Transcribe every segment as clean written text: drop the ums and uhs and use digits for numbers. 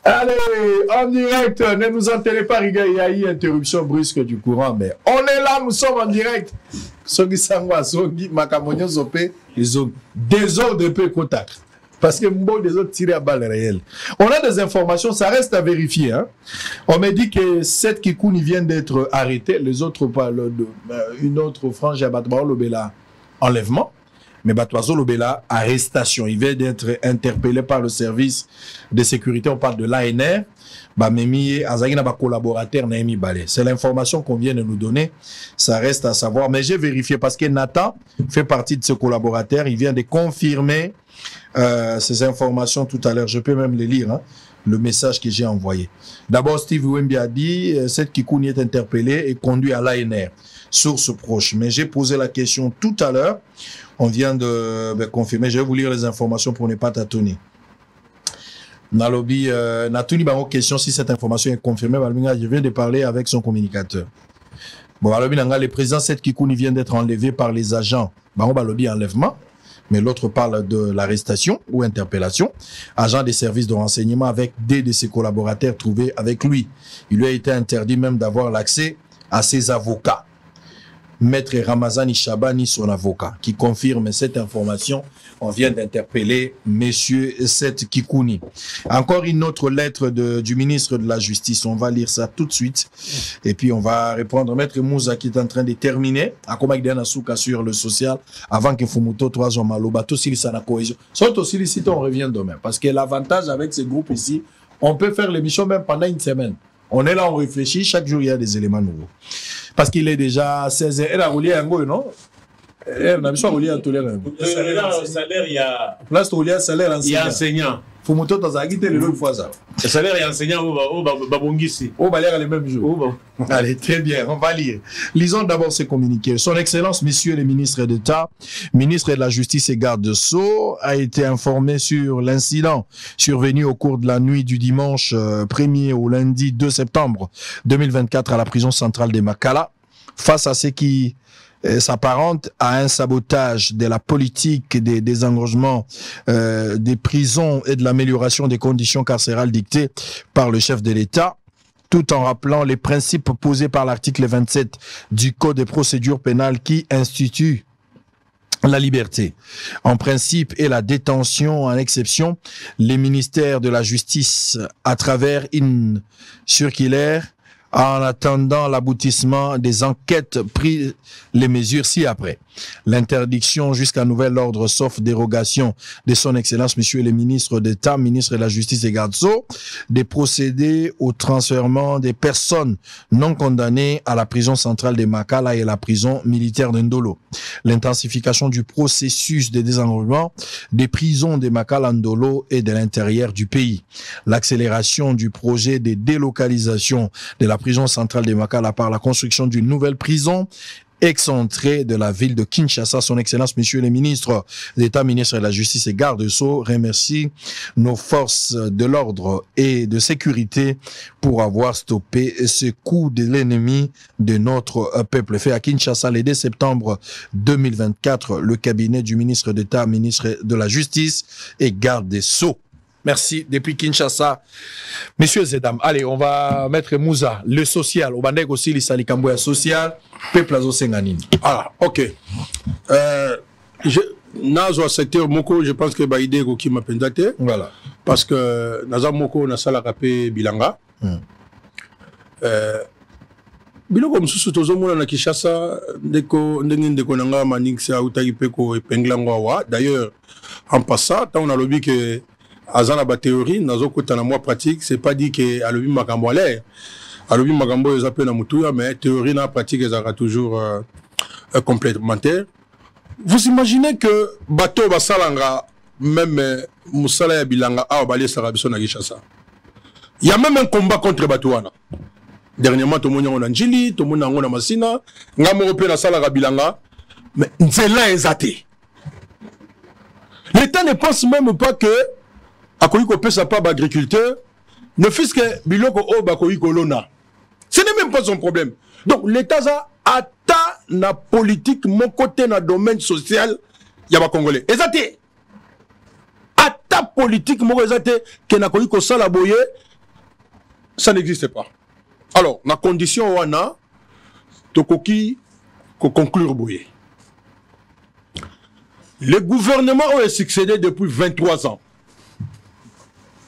Allez, en direct, ne nous enterrez pas, il y a eu interruption brusque du courant, mais on est là, nous sommes en direct. Sogi Sangwa, Sogi Makamonyo Zopé, ils ont des ordres de peu contact. Parce que bon, des autres tirés à balles réelles. On a des informations, ça reste à vérifier. Hein. On m'a dit que 7 Kikouni viennent d'être arrêtés, les autres parlent une autre frange à Batouazzo Lobela, enlèvement. Mais Batouazzo Lobela, arrestation. Il vient d'être interpellé par le service de sécurité. On parle de l'ANR. C'est l'information qu'on vient de nous donner. Ça reste à savoir. Mais j'ai vérifié parce que Nathan fait partie de ce collaborateur. Il vient de confirmer ces informations tout à l'heure. Je peux même les lire, hein, le message que j'ai envoyé. D'abord, Steve Wemby a dit cette Kikouni est interpellé et conduit à l'ANR. Source proche. Mais j'ai posé la question tout à l'heure. On vient de confirmer. Je vais vous lire les informations pour ne pas tâtonner. Nalobi, Natuni Bango question si cette information est confirmée. Je viens de parler avec son communicateur. Bon, le président Seth Kikouni vient d'être enlevé par les agents. Bango Balobi enlèvement. Mais l'autre parle de l'arrestation ou interpellation. Agent des services de renseignement avec deux de ses collaborateurs trouvés avec lui. Il lui a été interdit même d'avoir l'accès à ses avocats. Maître Ramazani Chabani, son avocat, qui confirme cette information. On vient d'interpeller Monsieur Seth Kikouni. Encore une autre lettre du ministre de la Justice. On va lire ça tout de suite. Et puis on va répondre. Maître Moussa qui est en train de terminer. À sur le social. Avant que Fumuto 3 ans Maloba. Tout si ça n'a cohésion. Surtout si on revient demain. Parce que l'avantage avec ce groupe ici, on peut faire l'émission même pendant une semaine. On est là, on réfléchit. Chaque jour, il y a des éléments nouveaux. Parce qu'il est déjà 16h. Elle a roulé un go, non? Elle a besoin de rouler un tolère. Le salaire, il y a. Place de rouler un salaire enseignant. Il y a enseignant. Faut monter dans un guide le fois ça. Le salaire, il y a enseignant au Babongisi. Au Balaire les mêmes jours. Allez, très bien, on va lire. Lisons d'abord ces communiqués. Son Excellence, Messieurs les ministres d'État, ministre de la Justice et garde de Sceaux, a été informé sur l'incident survenu au cours de la nuit du dimanche 1er au lundi 2 septembre 2024 à la prison centrale de Makala. Face à ce qui s'apparente à un sabotage de la politique des désengorgements des prisons et de l'amélioration des conditions carcérales dictées par le chef de l'État, tout en rappelant les principes posés par l'article 27 du Code de procédure pénale qui institue la liberté. En principe et la détention en exception, les ministères de la Justice, à travers une circulaire, en attendant l'aboutissement des enquêtes, pris les mesures ci-après. L'interdiction jusqu'à nouvel ordre, sauf dérogation de son Excellence, Monsieur le ministre d'État, ministre de la Justice et garde Sceaux, de procéder au transfèrement des personnes non condamnées à la prison centrale de Makala et la prison militaire de Ndolo. L'intensification du processus de désengorgement des prisons de Makala, Ndolo et de l'intérieur du pays. L'accélération du projet de délocalisation de la prison centrale de Makala par la construction d'une nouvelle prison excentré de la ville de Kinshasa. Son Excellence, Monsieur le ministre d'État, ministre de la Justice et garde de Sceaux, remercie nos forces de l'ordre et de sécurité pour avoir stoppé ce coup de l'ennemi de notre peuple. Fait à Kinshasa le 2 septembre 2024, le cabinet du ministre d'État, ministre de la Justice et garde des Sceaux. Merci. Depuis Kinshasa, messieurs et dames, allez, on va mettre Moussa, le social. Au Bandek aussi, le Salikamboya social, peuple azo senganine. Ah, ok. Nazo a secteur Moko, je pense que Baïdé qui m'a pendate. Voilà. Parce que Naza Moko, na sala rapé Bilanga. Biloko msusu tozomona na Kinshasa, ndeko nanga maningsa utaki peko epenglango wa. D'ailleurs, en passant, on a lobby que Azana ba théorie, nazo kota na moi pratique, c'est pas dit que alobi makambo alaire. Alobi makambo ezape na mutuya, mais théorie na pratique ezaka toujours complémentaire. Vous imaginez que bateau basalanga même musala ya bilanga a balé sarabiso na Kinshasa. Il y a même un combat contre Batouana. Dernièrement tout le monde en Njili, tout le monde en Masina, ngamo européen na sala bilanga, mais nzela ezate. L'État ne pense même pas que Akoyiko pesa pas agriculteur, ne fût-ce que biloko o bakoyiko lona. Ce n'est même pas son problème. Donc l'État a atteint la politique mon côté dans le domaine social, il y a pas congolais. Exacté. Atteint politique mon exacté que na koyiko sala boye ça n'existe pas. Alors, la condition wana tokoki ko conclure boye. Le gouvernement a succédé depuis 23 ans.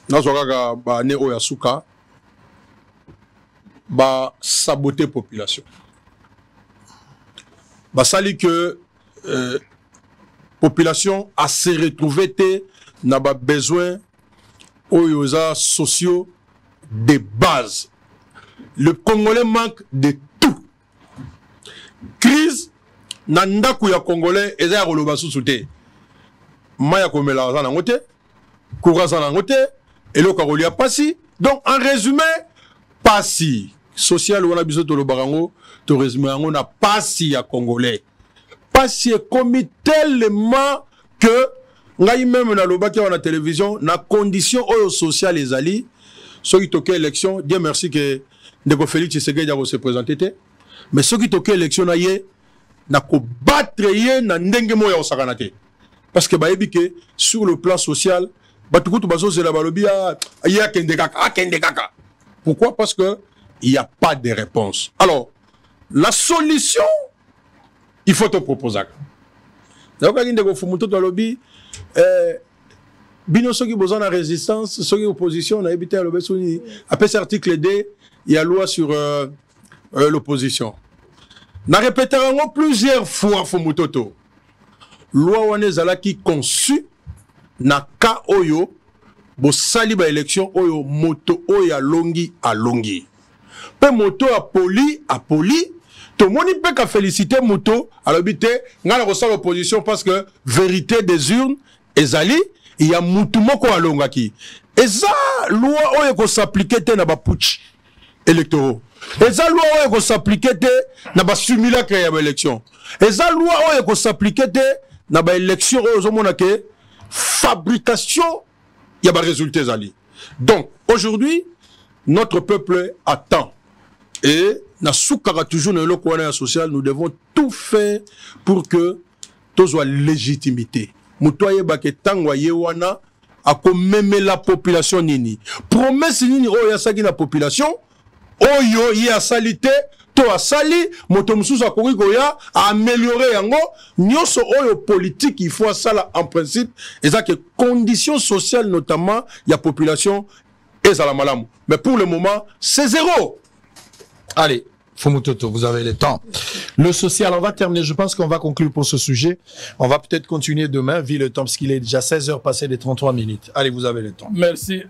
Nazoraga ba ne oyasuka ba saboter population. Ba sali que population a se retrouvé n'a pas besoin oyoza sociaux de base. Le Congolais manque de tout. Crise nanda kuya Congolais eza koloba susute. Maya komela za nangote, courage nangote, elo karolia pasi. Donc en résumé, pasi social wana biso to lo barango, to résumé ngo na pasi ya Congolais. Pasi est commis tellement que ngai même na lobaki na télévision na condition oyo social les ali ceux qui toquent élection Dieu merci que Ndeko Félix Tshisekedi a se présenter mais ceux qui toquent élection na ye na ko battre ye na ndenge moya osakana te parce que bayebi que sur le plan social batukutu bazo c'est la balobi ya kende kaka. Pourquoi? Parce que il y a pas de réponse. Alors la solution il faut te proposer. Donc quand Ndeko Fumuto to lobby bino soki besoin de résistance, soki opposition, on a évité à l'obéissance. Après cet article D, il y a loi sur l'opposition. Na répété plusieurs fois Fumutoto. Loi wane zalaki conçu na ka oyo bo sali ba élection oyo moto oyo a longi. Pe moto a poli to moni pe ka féliciter moto à l'obité ngala ko sa l'opposition parce que vérité des urnes ezali il y a mutu moko alongaki. Eza loi oyo ko s'appliquer te na ba putsch électoraux. Eza loi oyo ko s'appliquer te na ba simulacre ya ba élection. Eza loi oyo ko s'appliquer te na ba élection oyo zo mona ke fabrication ya ba résultats ezali. Donc aujourd'hui notre peuple attend et na soukara toujours na eloko wana social nous devons tout faire pour que tout soit légitimité. Mutoye bake tangwa ye wana akomeme la population nini. Promesse nini oyo yasaki na population oyo ye asalite to asali moto mususu akoki koya a améliorer yango nyonso oyo politique il faut ça en principe eza que conditions sociales notamment ya population ezala malamu. Mais pour le moment c'est zéro. Allez, Fumutoto, vous avez le temps. Le social, on va terminer. Je pense qu'on va conclure pour ce sujet. On va peut-être continuer demain, vu le temps, parce qu'il est déjà 16 heures passées des 33 minutes. Allez, vous avez le temps. Merci.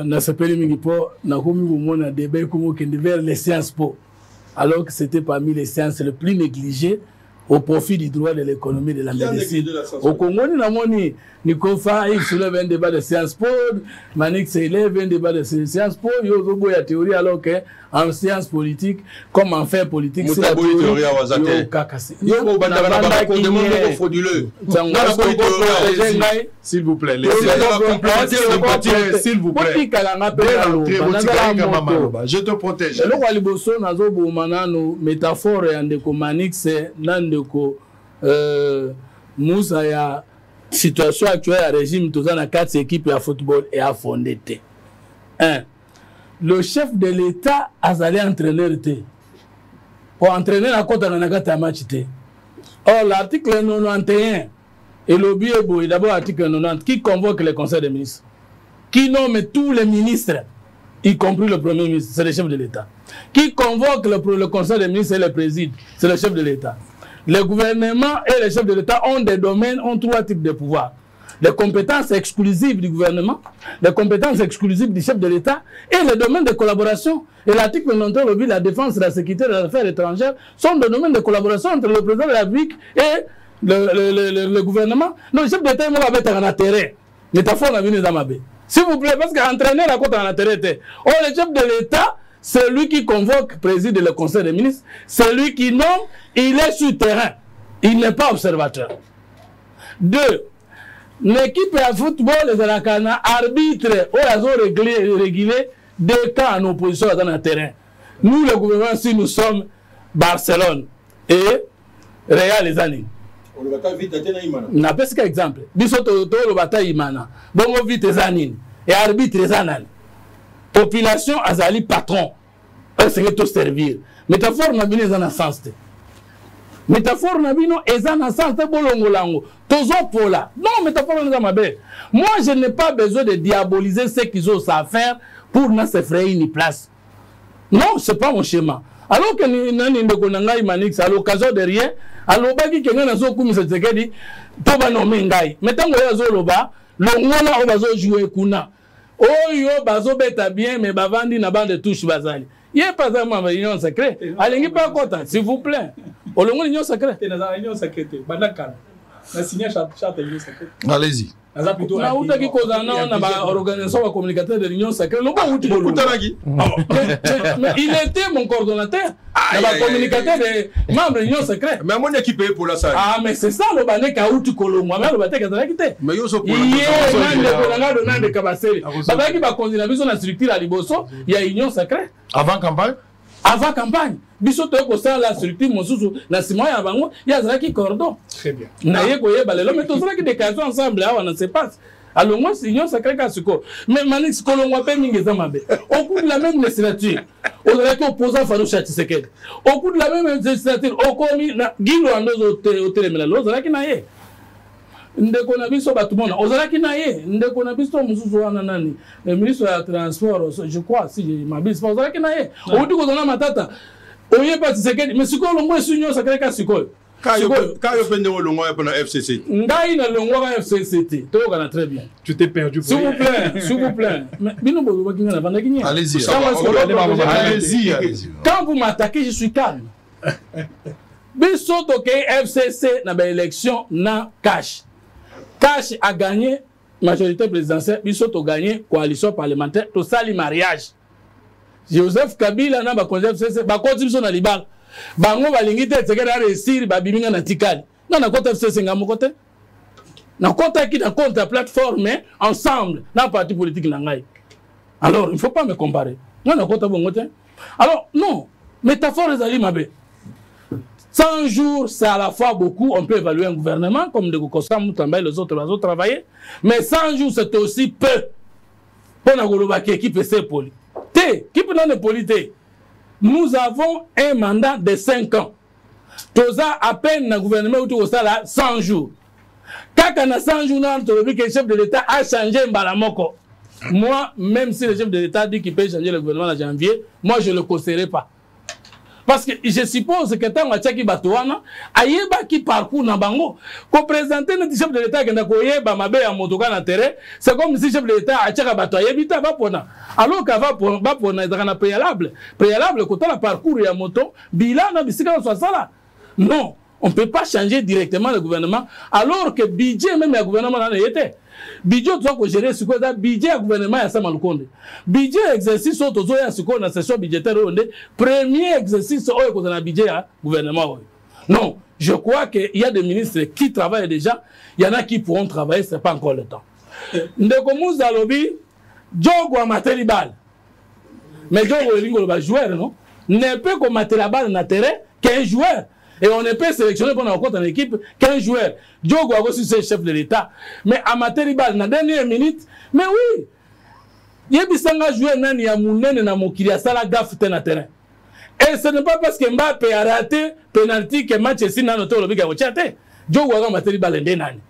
Na sapeli mingipo, na komi kumona débat comme vers les sciences po. Alors que c'était parmi les sciences les plus négligées au profit du droit de l'économie de la médecine. Au Congo, ni Kofa, il soulève un débat de Sciences Po, Manik s'élève un débat de Sciences Po, il y a théorie alors que en sciences politiques, comme en fait politique, c'est la théorie s'il vous plaît, s'il vous plaît. Je te protège. Métaphore de Manix, Nandeko, Moussa, ya situation actuelle à régime, tout ça, dans 4 équipes à football et à fondé. 1. Le chef de l'État a allé entraîner pour entraîner la côte dans la match. Or, l'article 91 et le biebo est d'abord l'article 90 qui convoque le conseil des ministres, qui nomme tous les ministres, y compris le premier ministre, c'est le chef de l'État. Qui convoque le conseil des ministres et le préside, c'est le chef de l'État. Le gouvernement et le chef de l'État ont des domaines, ont 3 types de pouvoirs. Les compétences exclusives du gouvernement, les compétences exclusives du chef de l'État et les domaines de collaboration. Et l'article 91, la défense, la sécurité et les affaires étrangères sont des domaines de collaboration entre le président de la République et le gouvernement. Donc le chef de l'État va mettre en intérêt. Métaphore, on a vu les amabés. S'il vous plaît, parce qu'entraîner la côte en intérêt. Or, le chef de l'État, c'est lui qui convoque, préside le conseil des ministres, c'est lui qui nomme, il est sur terrain. Il n'est pas observateur. 2. L'équipe de football, les Alakana, arbitre, ils ont régulé des cas en opposition dans le terrain. Nous, le gouvernement, si nous sommes Barcelone et Real les années. On a pas ce exemple. Bisoto le bataille imana. Bon, vite les années. Et arbitre les années. population azali patron est tout servir métaphore na bino eza na sens te métaphore na bino eza na sens te bolongolango tozo pola non métaphore na mabe moi je n'ai pas besoin de diaboliser ceux qui ont ça à faire pour na se frayer une place non c'est pas mon schéma alors que nani ndeko na ngai Manix à l'occasion de rien alobaki kenga na zo kumisa Tshisekedi to ba nommer ngai metango ya zo loba longona o bazo jouer kuna oyo bazo beta bien mais bavandi na bande touche bazali yé pas vraiment réunion secrète alingi pas kota s'il vous plaît o longo réunion secrète na réunion secrète bandaka na signer charte réunion secrète allez-y na utaki koza na ba organisation wa communicateur de l'union sacrée lo ba uti bolo mais il était mon coordonnateur la communicateur de membre de l'union sacrée mais mon équipe est pour la salle ah mais c'est ça lo ba ne ka uti kolongwa mais lo ba te ka zala kite mais yo so pour la nande de kabaseli ba ki ba continuer biso na structure à liboso il y a union sacrée avant campagne biso to ko sala la structure mosusu na sima ya bango ya zala ki cordon très bien na ye ko yeba lelo mais to zala ki déclaration ensemble awa na se passe alors moi c'est union sacrée ka siko mais Manix kolongwa pe mingi za mabe au coup de la même législature on zala ki opposant Farouche Tshisekedi au coup de la même législature au komi na gilo andozo au telemela lo zala ki na ye ndeko na biso batumona ozalaki na ye ndeko na biso mususu wana nani ministre ya transport je crois si ma bis pas ozalaki na ye outi kozona matata oye pas Tshisekedi mais siko longo esunyo sakale ka siko kayo pende longo ya na FCC ngai na longo ka FCC to kana très bien tu t'es perdu s'il vous plaît mais bino bozo bakinga na vanda kinye allez-y quand vous m'attaquez je suis calme biso to ke FCC na ba élection na cash a gagné majorité présidentielle, Bissot a gagné coalition parlementaire, tout ça, le mariage. Joseph Kabila n'a pas conservé, ba contribution na libal. Bango balingite tseke na réussir ba biminga na tikali. Non na côté FCC ngamo côté. Na côté qui na compte plateforme ensemble na parti politique na ngai. Alors, il faut pas me comparer. Non na côté bon côté. Alors, non, métaphore ezali mabe. 100 jours, c'est à la fois beaucoup. On peut évaluer un gouvernement, comme de Kokosa, Moutamba et les autres travailler. Mais 100 jours, c'est aussi peu. Pour la équipe poli. Nous avons un mandat de 5 ans. Toza à peine le gouvernement où tu as 100 jours. Quand on a 100 jours, le chef de l'État a changé Mbalamoko. Moi, même si le chef de l'État dit qu'il peut changer le gouvernement en janvier, moi je ne le conseillerais pas. Parce que je suppose que tant que Batouana, ayeba qui parcourt na bango, ko présenter notre chef de l'État qui n'a koyeba mabe ya motoka na terrain, c'est comme si le chef de l'État a tchaka bato ayebita va pona. Alors qu'à va pona ezana préalable quand la parcours ya moto, bilan na bisika soit ça là. Non, on peut pas changer directement le gouvernement alors que budget même le gouvernement na était. Budget doit gérer ce que budget du gouvernement ya sama lukonde. Budget exercice auto ya siko na session budgétaire onde premier exercice oyo ko na budget ya gouvernement. Non, je crois que il y a des ministres qui travaillent déjà, il y en a qui pourront travailler, c'est pas encore le temps. Ndeko Muza lobi jogo amateli bal. Mais jogo lingo ba joueur non? Ne peut commater la balle na terrain qu'un joueur. Et on ne peut sélectionner pour notre compte en équipe qu'un joueur. Diogo a reçu ce chef de l'État. Mais amateur Ribal, dans la dernière minute, mais oui, il y a des joueurs nani ya mounene na mokili ya sala gaffe na terrain. Et ce n'est pas parce que Mbappé a raté penalty que Manchester n'a noté le biga ochate. Diogo a amateur Ribal nani.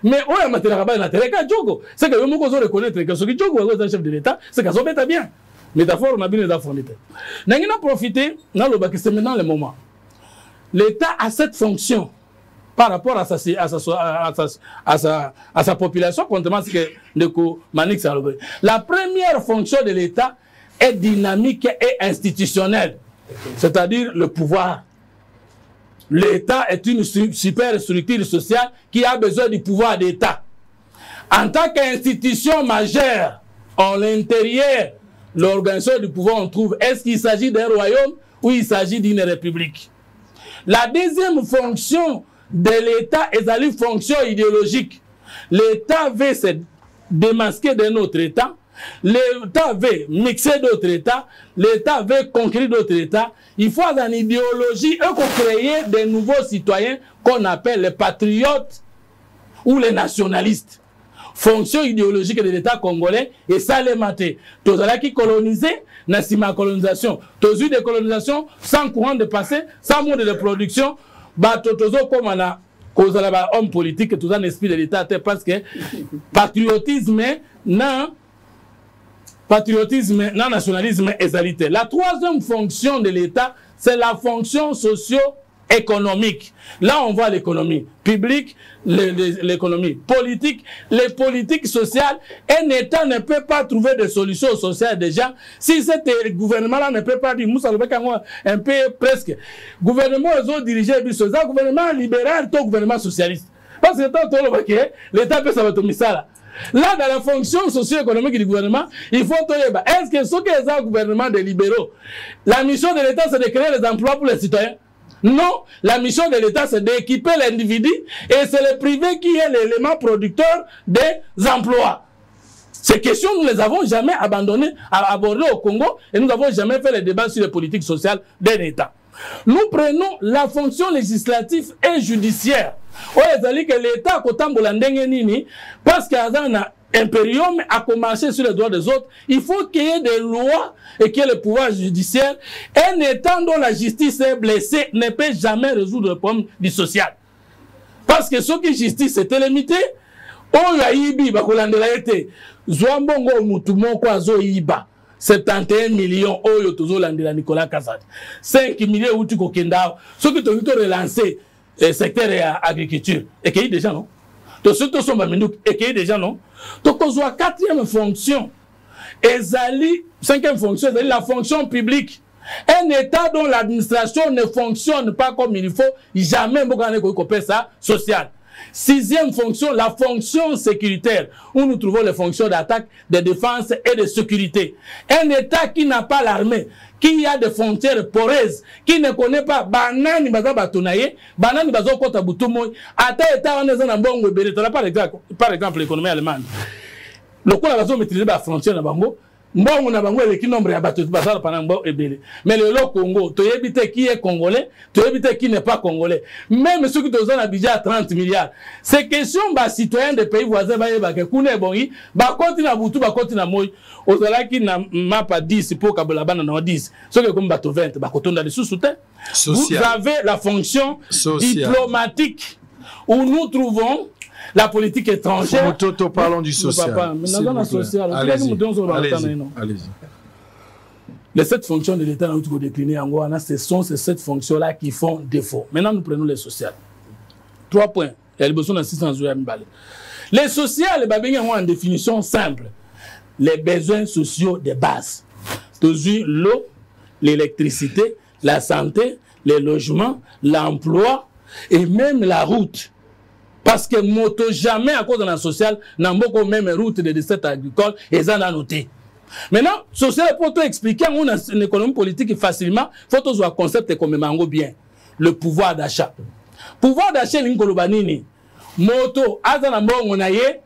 Mais on a amateur Ribal na terrain ka Diogo. C'est que nous devons reconnaître que ce que Diogo a reçu chef de l'État, c'est que ça bête bien. Métaphore on a bien les fondé. N'angina profiter dans le bac c'est maintenant le moment. L'État a cette fonction par rapport à sa population, contrairement à ce que Ndeko Manix a dit. La première fonction de l'État est dynamique et institutionnelle, c'est-à-dire le pouvoir. L'État est une super structure sociale qui a besoin du pouvoir d'État. En tant qu'institution majeure, en l'intérieur, l'organisation du pouvoir, on trouve, est-ce qu'il s'agit d'un royaume ou il s'agit d'une république? La deuxième fonction de l'État est la fonction idéologique. L'État veut se démasquer de notre État. L'État veut mixer d'autres États. L'État veut conquérir d'autres États. Il faut une idéologie et qu'on crée de nouveaux citoyens qu'on appelle les patriotes ou les nationalistes. fonction idéologique de l'État congolais et ça les maté. Tous ceux qui colonisé, n'a pas colonisation. Tous eu des colonisations sans courant de passé, sans mode de production, bah tous comme on a cause là homme politique, tout un esprit de l'État parce que patriotisme non nationalisme égalité. La troisième fonction de l'État, c'est la fonction socio-économique. Là, on voit l'économie publique, l'économie politique, les politiques sociales. Un État ne peut pas trouver de solutions sociales déjà. Si ce gouvernement-là ne peut pas dire, Moussa un peu presque, gouvernement dirigé, c'est gouvernement libéral, tout gouvernement socialiste. Parce que l'État peut s'abattre ça. Là, dans la fonction socio-économique du gouvernement, il faut est-ce que ce qu'est un gouvernement des libéraux, la mission de l'État, c'est de créer les emplois pour les citoyens? Non, la mission de l'État, c'est d'équiper l'individu et c'est le privé qui est l'élément producteur des emplois. Ces questions, nous ne les avons jamais abandonnées, abordées au Congo et nous n'avons jamais fait les débats sur les politiques sociales d'un État. Nous prenons la fonction législative et judiciaire. Que l'État parce qu'il y a un impérium à commencer sur les droits des autres, il faut qu'il y ait des lois et qu'il y ait le pouvoir judiciaire. Un État dont la justice est blessée ne peut jamais résoudre le problème du social. Parce que ce qui est justice est limité, on a ibi, bakolandela été, Zwambongo mutumo kwa zo iba. 71 millions oyo tozo landela Nicolas Kazadi. 5 millions outi kokenda. Ce qui te relancer secteur agriculture et qu'il y a déjà non. Donc surtout son maminouk et qu'il y a déjà non. Donc on voit quatrième fonction. Ezali cinquième fonction, c'est la fonction publique. Un État dont l'administration ne fonctionne pas comme il faut, jamais ne ça social. Sixième fonction, la fonction sécuritaire, où nous trouvons les fonctions d'attaque, de défense et de sécurité. Un État qui n'a pas l'armée, qui a des frontières poreuses, qui ne connaît pas banani baza batunaye, banani baza kota butumo, ata État on est en bon webele, par exemple l'économie allemande. Le coup la baza maîtriser la frontière na bango. Mbongo na bango avec nombre ya bato bazala panambo ebele. Mais le Congo, tu éviter qui est congolais, tu éviter qui n'est pas congolais. Même ceux qui te ont budget à 30 milliards. Ces questions ba citoyens des pays voisins ba yeba ke kune bongi, ba continue na butu ba continue na moy. Ozala ki na mapa 10 pour kabola bana na 10. Ceux qui comme bato 20 ba kotonda les sous-soutien. Vous avez la fonction diplomatique où nous trouvons la politique étrangère. Toto, parlons du social. Allez-y. Les 7 fonctions de l'État, nous décliner en Goana, ce sont ces 7 fonctions-là qui font défaut. Maintenant, nous prenons les sociales. 3 points. Il y a besoin d'assistance. Les sociales, en définition simple. Les besoins sociaux de base. L'eau, l'électricité, la santé, les logements, l'emploi et même la route. Parce que moto jamais à cause de la sociale n'a pas même route de recettes agricoles et ça a noté. Maintenant, social pour te expliquer on a une économie politique facilement, faut que un concept comme mango bien. Le pouvoir d'achat. Pouvoir d'achat l'ingolobanini. Moto azana mbongo na ye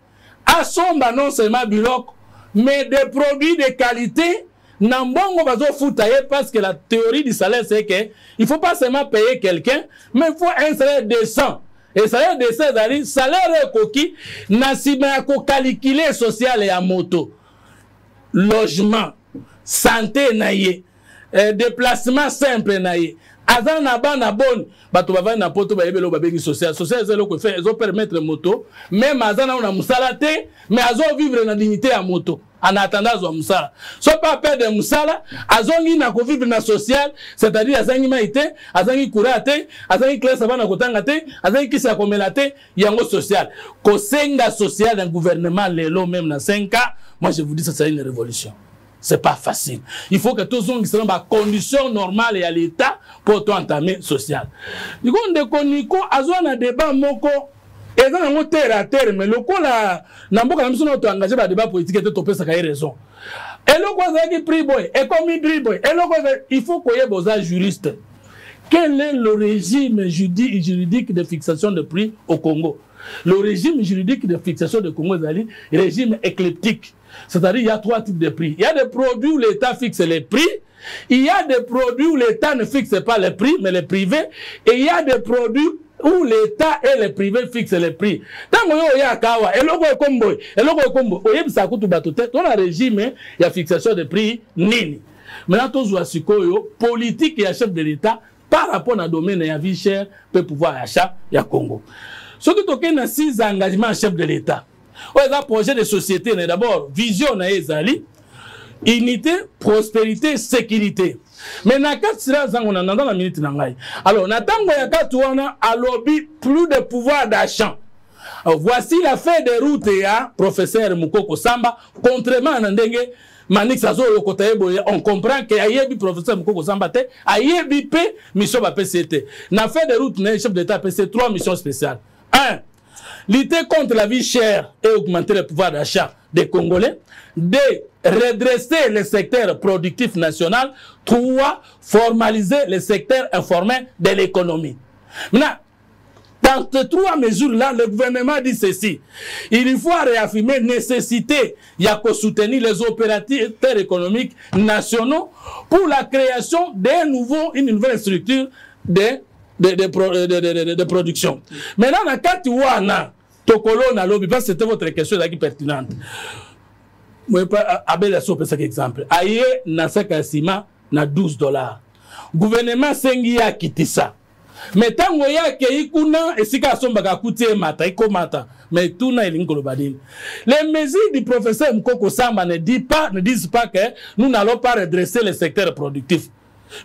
asomba non seulement biloc mais des produits de qualité Nambongo bazo foutaye parce que la théorie du salaire c'est que il faut pas seulement payer quelqu'un mais il faut un salaire décent. Et salaire de ces années, salaire coquille, n'a si bien qu'au calculer social et à moto. Logement, santé naïe, déplacement simple naïe. Azan na ban na bon, bato bava na poto ba yebelo ba bengi social. Social c'est le que fait, ils ont permettre moto, même azan on a musalate, mais azo vivre na dignité à moto. En attendant zo musala. So pas perdre musala, azongi na ko vivre na social, c'est-à-dire azangi maite, azangi kurate, azangi classe bana kotanga te, azangi kisa komelate, yango social. Ko senga social dans gouvernement lelo même na 5 ans, moi je vous dis ça c'est une révolution. C'est pas facile. Il faut que tous les gens soient en conditions normales et à l'état pour tout entamer social. Du coup, on déconne, on a débat moko. Et dans le terre à terre, mais le coup là, n'importe quel monde engagé dans le débat politique et tout ça a raison. Et le quoi c'est qui prix boy, et comme il prix boy, et le quoi il faut qu'il y ait besoin juriste. Quel est le régime juridique de fixation de prix au Congo? Le régime juridique de fixation de Congo est un régime éclectique. C'est-à-dire il y a 3 types de prix. Il y a des produits où l'État fixe les prix. Il y a des produits où l'État ne fixe pas les prix, mais les privés. Et il y a des produits où l'État et les privés fixent les prix. Tant que y a kawa, et logo combo, oye bisa kutu batote, on a régime, il y a fixation de prix nini. Maintenant tous wasikoyo politique et chef de l'État par rapport à domaine ya vie chère peut pouvoir achat ya Congo. Ce qui toke na 6 engagements chef de l'État. On a projet de société d'abord vision na ezali unité, prospérité, sécurité. Mais na quatre sira zango na dans la minute na ngai. Alors na tango ya katu wana alobi plus de pouvoir d'achat. Voici la feuille de route ya professeur Mukoko Samba contrairement à ndenge Manix Azo Yokotaebo, on comprend que ayebi professeur Mukoko Samba te ayebi pe mission ba PCT. Na feuille de route na chef d'état PC 3 missions spéciales. 1. Lutter contre la vie chère et augmenter le pouvoir d'achat des Congolais. 2. Redresser le secteur productif national. 3. Formaliser le secteur informel de l'économie. Maintenant, dans ces 3 mesures-là, le gouvernement dit ceci. Il faut réaffirmer la nécessité de soutenir les opérateurs économiques nationaux pour la création d'une nouvelle structure de production. Maintenant, dans le cas de Wana, Tokolo na lobby, parce que c'était votre question qui est pertinente. Moi, Abel a sauvé cet exemple. Aïe, na sakasima, na $12. Gouvernement sengi ya kitisa. Mais tant que ya ke ikuna esika somba ka kutie mata iko mata. Mais tout na elingolo badini. Les mesures du professeur Mukoko Samba ne disent pas que nous n'allons pas redresser le secteur productif.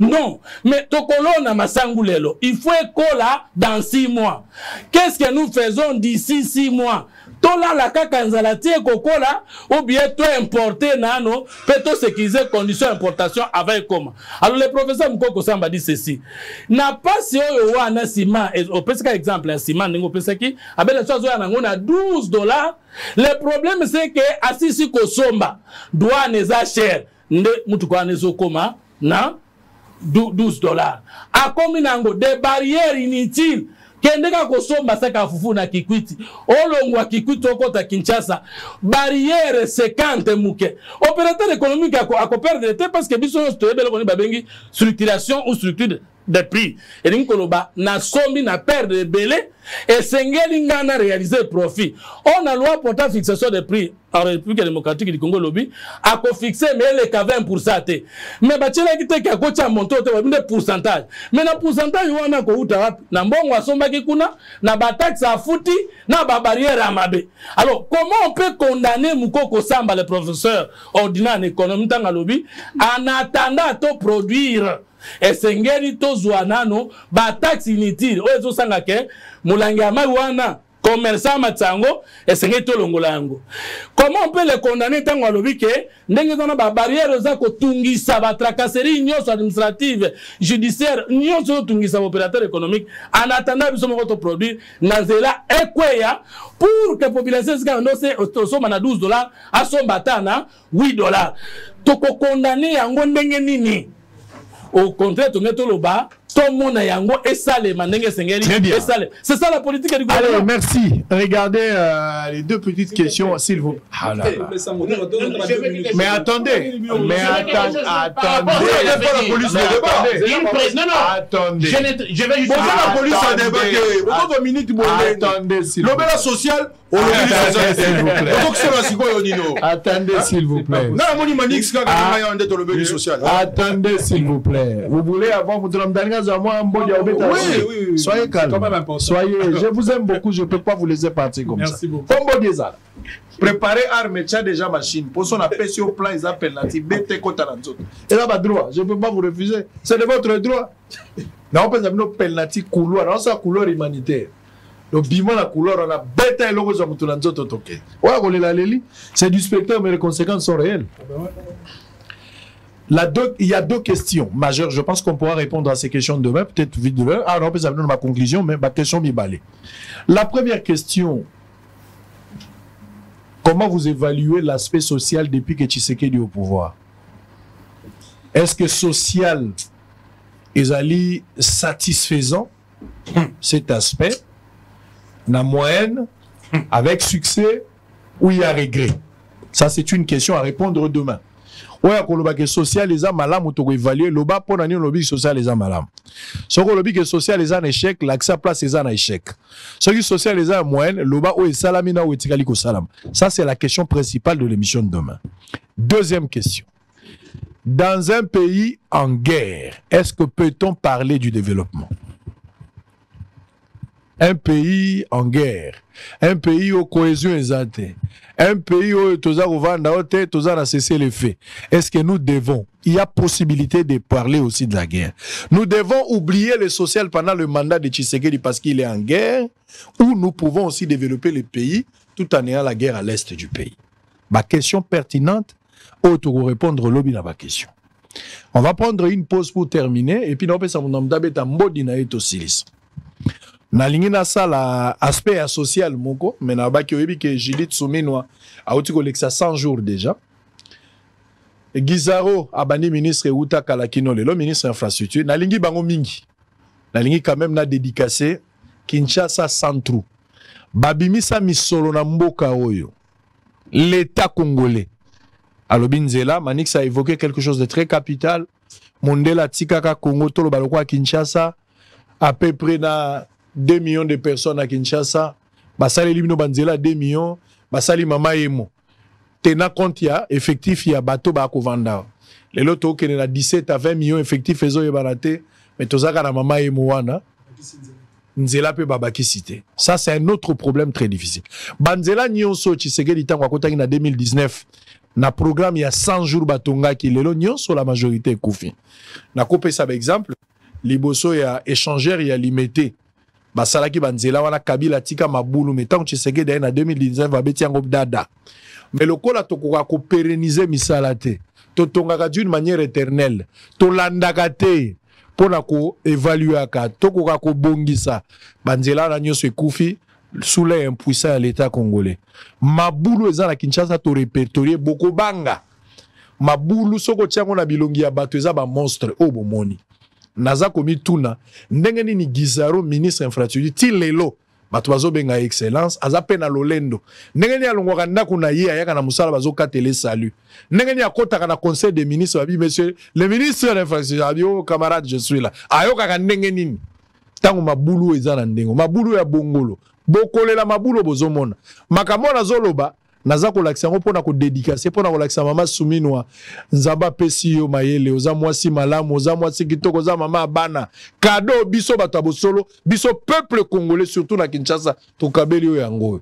Non, mais Tokolo na masangulelo, il faut écola dans 6 mois. Qu'est-ce que nous faisons d'ici 6 mois? Tola la kakanzalati kokola ou bien to importer nano, peut-on sécuriser conditions d'importation avec comment? Alors le professeur Mukoko Samba dit ceci. N'a pas si on a un ciment, au pesca exemple un ciment n'engo pesaki, avec la chose on a $12. Le problème c'est que assis ko somba doit les cher, nde mutukwa nezo koma na $12. A combien des barrières inutiles. Kendeka kosomba saka fufu na Kikwiti. Olongwa Kikwiti okota Kinshasa. Barrière 50 muke. Opérateur économique a perdre de temps parce que biso stoyebele koni babengi structuration ou structure de prix. Et l'inkoloba na sombi na perdre de belé et sengeli ngana réaliser profit. On a loi portant fixation de prix en République démocratique du Congo lobby a fixé mais les 20%. Mais bachela kite ki akocha monto te wabinde pourcentage. Mais na pourcentage wana ko uta wapi na mbongo asomba kikuna na bataxe afuti na ba barrière amabe. Alors comment on peut condamner Mukoko Samba le professeur ordinaire en économie tanga lobby en attendant to produire et sengeli to zwanano ba taxe inutile ozo sanga ke mulanga wana commerçant matsango et sengeli to longola yango. Comment on peut les condamner tango alobi ke ndenge zona ba barrière za ko tungisa ba tracasserie nyonso administrative judiciaire nyonso tungisa opérateur économique en attendant biso moko to produire nazela ekweya pour que population ska ndose osoma na $12 asomba tana $8. Toko condamner yango ndenge nini? Au contraire, tout le monde a yango et salé, c'est ça la politique du gouvernement. Allez, merci. Regardez les 2 petites questions, s'il vous plaît. Ah là là. Mais attendez. Attendez. Je vais juste la police a débat. Attendez, s'il vous plaît. L'obéla social. Attendez, s'il vous plaît. Attendez, s'il vous plaît. Vous voulez avoir votre oui. Soyez calme. Soyez. Je vous aime beaucoup. Je ne peux pas vous laisser partir comme ça. Merci beaucoup. Préparez armes, déjà machine. Pour son appel sur le plan, ils appellent la Tibet et Kotaranzot. Et là, droit. Je ne peux pas vous refuser. C'est de votre droit. Non, on peut appeler la couloir. Non, c'est la couleur humanitaire. Le bima la couleur, on a bête et logo sur le nzoto toke. Ouais, on est là, c'est du spectacle, mais les conséquences sont réelles. Il y a 2 questions majeures. Je pense qu'on pourra répondre à ces questions demain, peut-être vite demain. Ah non, peut-être ma conclusion, mais ma question m'y balait. La première question, comment vous évaluez l'aspect social depuis que Tshisekedi est au pouvoir? Est-ce que social est satisfaisant, cet aspect, la moyenne, avec succès, ou il y a regret? Ça, c'est une question à répondre demain. oya koloba ke social eza malamu to ko évaluer loba pona ni lobby social eza malamu soko lobby ke social eza un échec l'accès place eza un échec soki social eza moyenne loba o esalami na o etikali ko salama. Ça c'est la question principale de l'émission de demain. Deuxième question. Dans un pays en guerre, est-ce que peut-on parler du développement? Un pays en guerre, un pays où cohésion est un pays où tous a cessé les faits. Est-ce que nous devons, il y a possibilité de parler aussi de la guerre. Nous devons oublier le social pendant le mandat de Tshisekedi parce qu'il est en guerre, ou nous pouvons aussi développer le pays tout en ayant la guerre à l'est du pays. Ma question pertinente, pour répondre au lobby à ma question. On va prendre une pause pour terminer et puis on va faire mon d'abeta mbodi na eto silis. Na lingi na sala aspect social moko mais na ba ki oyebi ke Judith Suminwa a outi koleksa 100 jours déjà. Gizaro abani ministre Uta Kalakino le ministre infrastructure na lingi bango mingi. Na lingi quand même na dédicacé Kinshasa centre. Babimisa misolo na mboka oyo. L'État congolais. Alors Binzela, Manix a évoqué quelque chose de très capital. Mondela Tikaka Congo Tolo Balokwa Kinshasa, à peu près 2 millions de personnes à Kinshasa. Basali Limino Banzela 2 millions, Basali Mama Emo. Tena compte ya effectif ya bateau Bako Vanda. Les lotos qui na 17 à 20 millions effectifs ezo yebanate, mais tozaka na Mama Emo wana. Nzela pe babaki cité. Ça c'est un autre problème très difficile. Banzela nyonso Tshisekedi tango akotaki na 2019. Na programme il y a 100 jours batonga qui lelo nyonso la majorité koufi. Na kopé ça par exemple, liboso ya échangeur ya limité. Basalaki banzela wana Kabila tika mabulu mais tant Tshisekedi na 2019 va beti yango dada. Mais le kola tokoka ko pérenniser misalate. To tonga d'une manière éternelle. To landaka te. Pona ko évaluer aka tokoka ko bongisa banzela na nyonso ekufi sous l'impuissance à l'État congolais. Mabulu eza na Kinshasa to répertorier boko banga. Mabulu soko tiango na bilongi ya bato eza ba monstre o bomoni. Naza komi tuna ndenge nini Gizaro ministre infrastructure ti lelo bato bazo benga excellence aza pe na lolendo. Ndenge ni alongwaka ndako na ye ayaka na musala bazo katele salut. Ndenge ni akotaka na conseil des ministres babi monsieur le ministre de l'infrastructure abio camarade je suis là. Ayoka ndenge nini. Tango mabulu eza na ndengo. Mabulu ya bongolo. Bokolela mabulo bozomona. Makamona zoloba naza kolakisa ngo pona ko dédicacer pona kolakisa mama Suminwa nzamba pesi yo mayele oza mwasi malamu oza mwasi kitoko oza mama bana cadeau biso bato bosolo biso peuple congolais surtout na Kinshasa to kabeli yo yango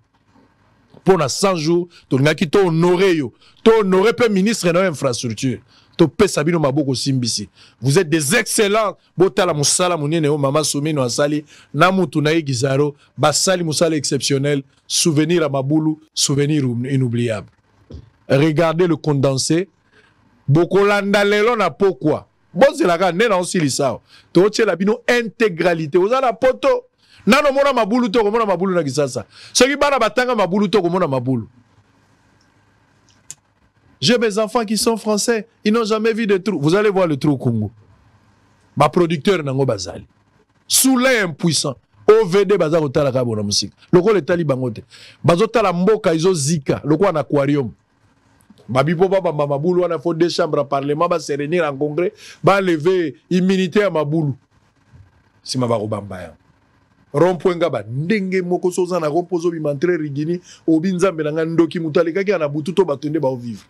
pona 100 jours to ngaki to honorer yo to honorer pe ministre na infrastructure to pesa bino maboko simbisi. Vous êtes des excellents botala musala munene o mama Suminwa asali na mutu na Gizaro basali musala exceptionnel, souvenir à Mabulu, souvenir inoubliable. Regardez le condensé bokolanda lelo na pourquoi bozela nena osilisa to tshela bino intégralité ozala poto nano mona Mabulu to komona Mabulu na Kisasa soki bana batanga Mabulu to komona Mabulu. J'ai mes enfants qui sont français, ils n'ont jamais vu de trou. Vous allez voir le trou au Congo. Ma producteur nango bazali. Sous l'impuissant. OVD bazar otala ka bona musique. Loko le talibangote. Bazotala mboka izo zika, loko en aquarium. Babipo baba Mabulu wana faut 2 chambres à parlement ba se réunir en congrès, ba lever immunité à Mabulu. Si mabaro bamba ya. Rond-point ngaba ndenge moko soza na reposo bimantre rigini obinzambe na ndoki mutaleka ki ana bututo batonde ba vivre.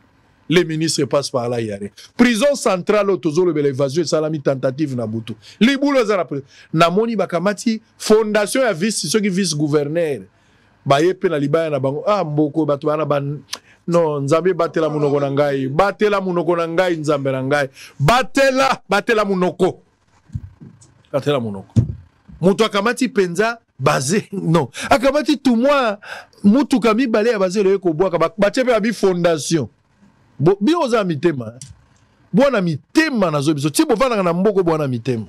Les ministres passent par là yare. Prison centrale autozolo l'évasion salami tentative na butu. Libulo za na moni bakamati fondation ya vice ceux qui vice gouverneur. Ba yepe na libaya na bango mboko bato bana ban non nzambe batela munoko na ngai. Batela munoko na ngai nzambe na ngai. Batela munoko. Batela munoko. Mutu akamati penza basé non. Akamati tout moi mutu kami balé ya basé le ko boaka bachepe abi fondation. Bioza mitema. Bwana mitema nazo biso. Ti bovana na mboko bwana mitema.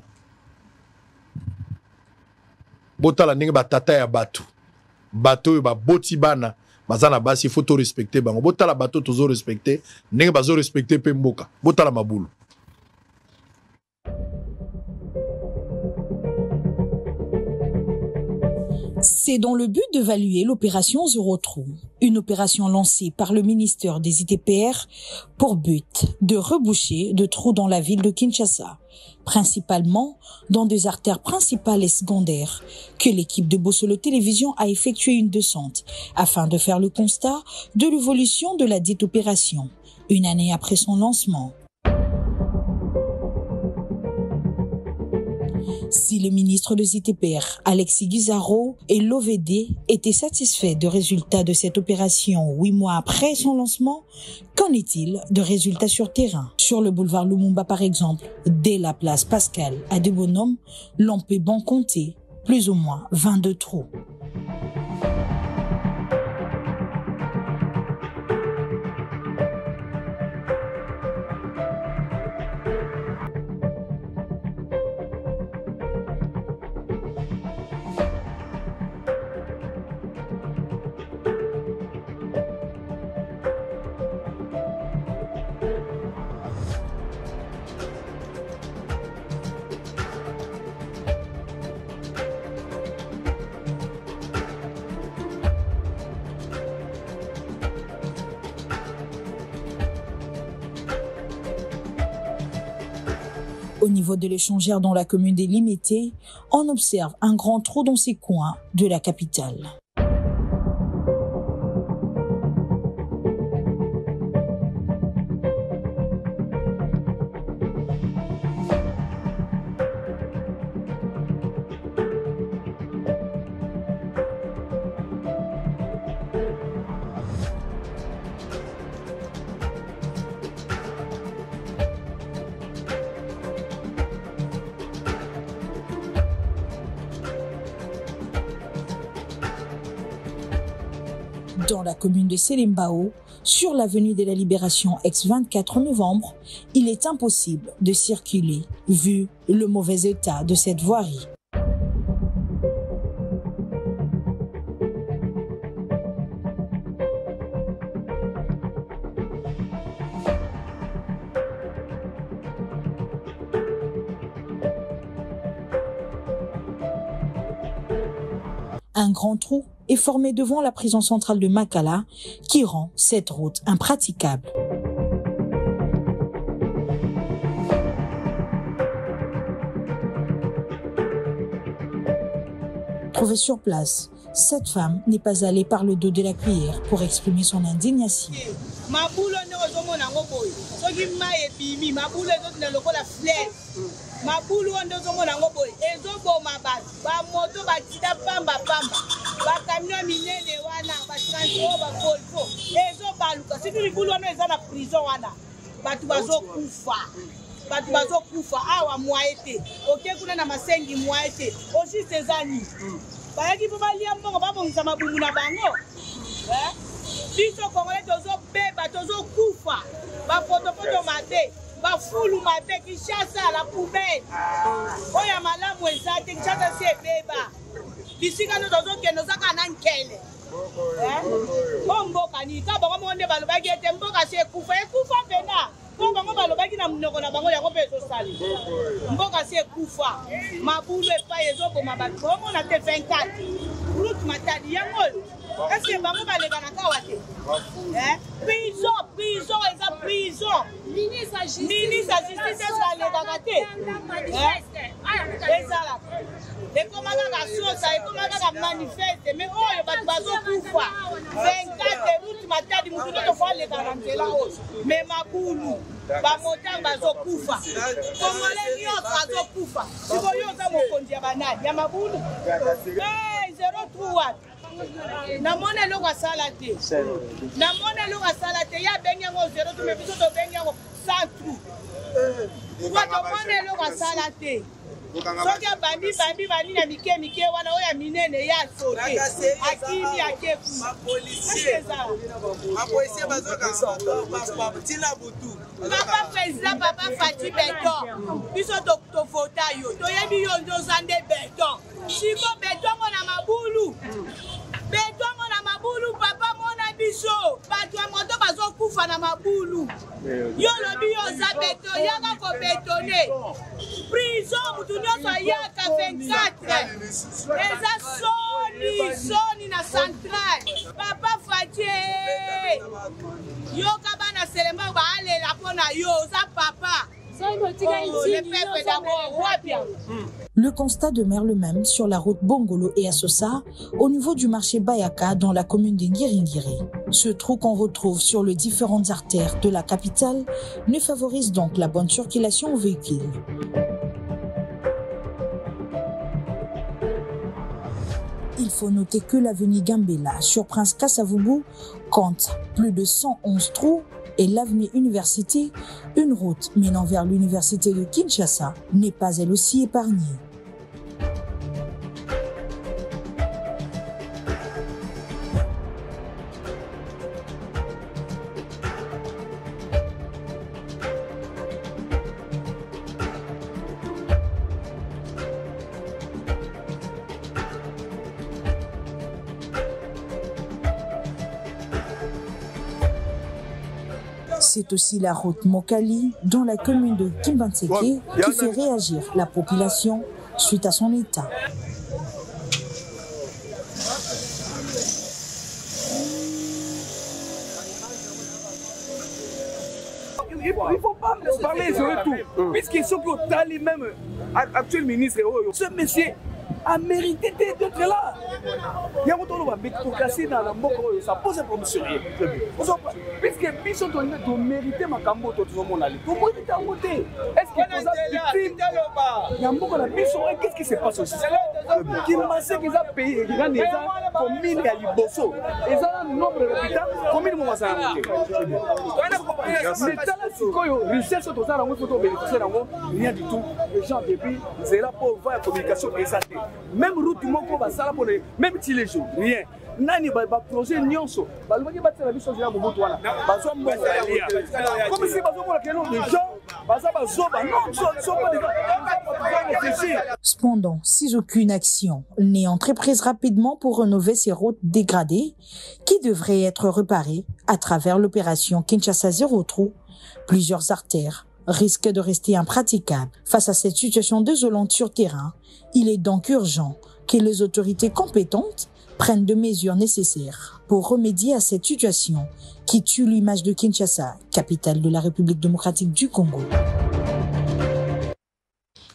Botala ndenge batata ya bato. Bato ba boti bana. Bazana basi faut to respecter bango. Botala bato tozo respecter. Ndenge bazo respecter pe mboka. Botala mabulu. C'est dans le but d'évaluer l'opération Zéro Trou, une opération lancée par le ministère des ITPR pour but de reboucher de trous dans la ville de Kinshasa, principalement dans des artères principales et secondaires, que l'équipe de Bossolo Télévision a effectué une descente afin de faire le constat de l'évolution de la dite opération, une année après son lancement. Si le ministre des ITPR, Alexis Guizarro, et l'OVD étaient satisfaits des résultats de cette opération 8 mois après son lancement, qu'en est-il de résultats sur terrain? Sur le boulevard Lumumba, par exemple, dès la place Pascal à des bonhommes, l'on peut bon compter plus ou moins 22 trous. Au niveau de l'échangère dans la commune des Limités, on observe un grand trou dans ces coins de la capitale. Dans la commune de Selimbao, sur l'avenue de la Libération ex-24 novembre, il est impossible de circuler vu le mauvais état de cette voirie. Un grand trou est formé devant la prison centrale de Makala qui rend cette route impraticable. Trouvée sur place, cette femme n'est pas allée par le dos de la cuillère pour exprimer son indignation. Mabulu ondo zongo nango boy ezo boma ba moto ba tita pamba ba camion minene wana ba transport ba volvo ezo baluka siku libulu wana eza na prison wana batu bazo kufa awa mwaete oke kuna na masengi mwaete aussi sezani ba yaki po balia mbongo ba bongisa mabumu na bango biso kongole tozo beba tozo kufa ba foto mabe ba fulu mabe Kinshasa la poubelle oya malamu ezate Kinshasa se beba bisika no tozo keno zaka na nkele mboka ni ka bango monde balobaki ete mboka se kufa pena ko bango balobaki na munoko na bango yango peso sali mboka se kufa mabulu epa ezoboma bato bongo na te 24 route matadi yango est-ce que bango balega na kawate prison eza prison ministre ya justice ezalegaka te ezala ekomaka ka sosa ekomaka ka manifeste mais oyo bato bazokufa 24 route matadi mutu toto fo alega na nzela oyo mais mabulu bamotare bazokufa kongole nyonso azokufa sikoyo oza mokonzi ya banani ya mabulu 03 namoni eloko asala te ya bengi yango 0 tu me biso tobengi yango 100 trou tomoni eloko asala te soki abandi na mike wana oyo ya minene ya sote akimi akefu papa président papa Fati Beton biso tofota yo toyebi yo ndoza nde beton siko betongo na mabulu papa mona biso bato ya moto bazokufa kufa na mabulu. Yo lobi yo za beton, yaka ko betone. Prison mutu nyonso yaka 24. Eza soni na central. Papa Fatie. Yo kabana selema ba ale la pona yo za papa. Le constat demeure le même sur la route Bongolo et Assosa, au niveau du marché Bayaka dans la commune de Ngiringiri. Ce trou qu'on retrouve sur les différentes artères de la capitale ne favorise donc la bonne circulation aux véhicules. Il faut noter que l'avenue Gambela sur Prince Kasavubu compte plus de 111 trous et l'avenue Université, une route menant vers l'université de Kinshasa, n'est pas elle aussi épargnée. C'est aussi la route Mokali dans la commune de Kimbanseke qui fait réagir la population suite à son état. Il ne faut pas parler de tout. Puisqu'ils sont les mêmes actuels ministres. Ce monsieur a mérité d'être là. Il y a un méritocratie dans la mort, ça pose un problème sérieux. Puisque ils sont mérité ma cambo, tout le monde a dit. Comment il t'a voté? Est-ce que vous avez victime? Il y a un mot la mission. Qu'est-ce qui se passe aussi? Qui m'a dit qu'ils ont payé, ils ont des communes à Liboso. Ils ont un nombre d'habitants, combien de moments ça a voté? Mais dans la richesse, tout ça, il faut bénéficier rien du tout. Les gens, depuis, c'est là pour voir la communication exaltée. Même route du monde, même si les jours, rien. Nani ba projet nyonso ba lubangi ba tsela biso ya mobutu wana bazwa mbongo comme si bazwa mola kelo de gens baza bazoba non so Cependant, si aucune action n'est entreprise rapidement pour rénover ces routes dégradées qui devraient être réparées à travers l'opération Kinshasa Zéro Trou, plusieurs artères risquent de rester impraticables. Face à cette situation désolante sur terrain, il est donc urgent que les autorités compétentes prennent de mesures nécessaires pour remédier à cette situation qui tue l'image de Kinshasa, capitale de la République démocratique du Congo.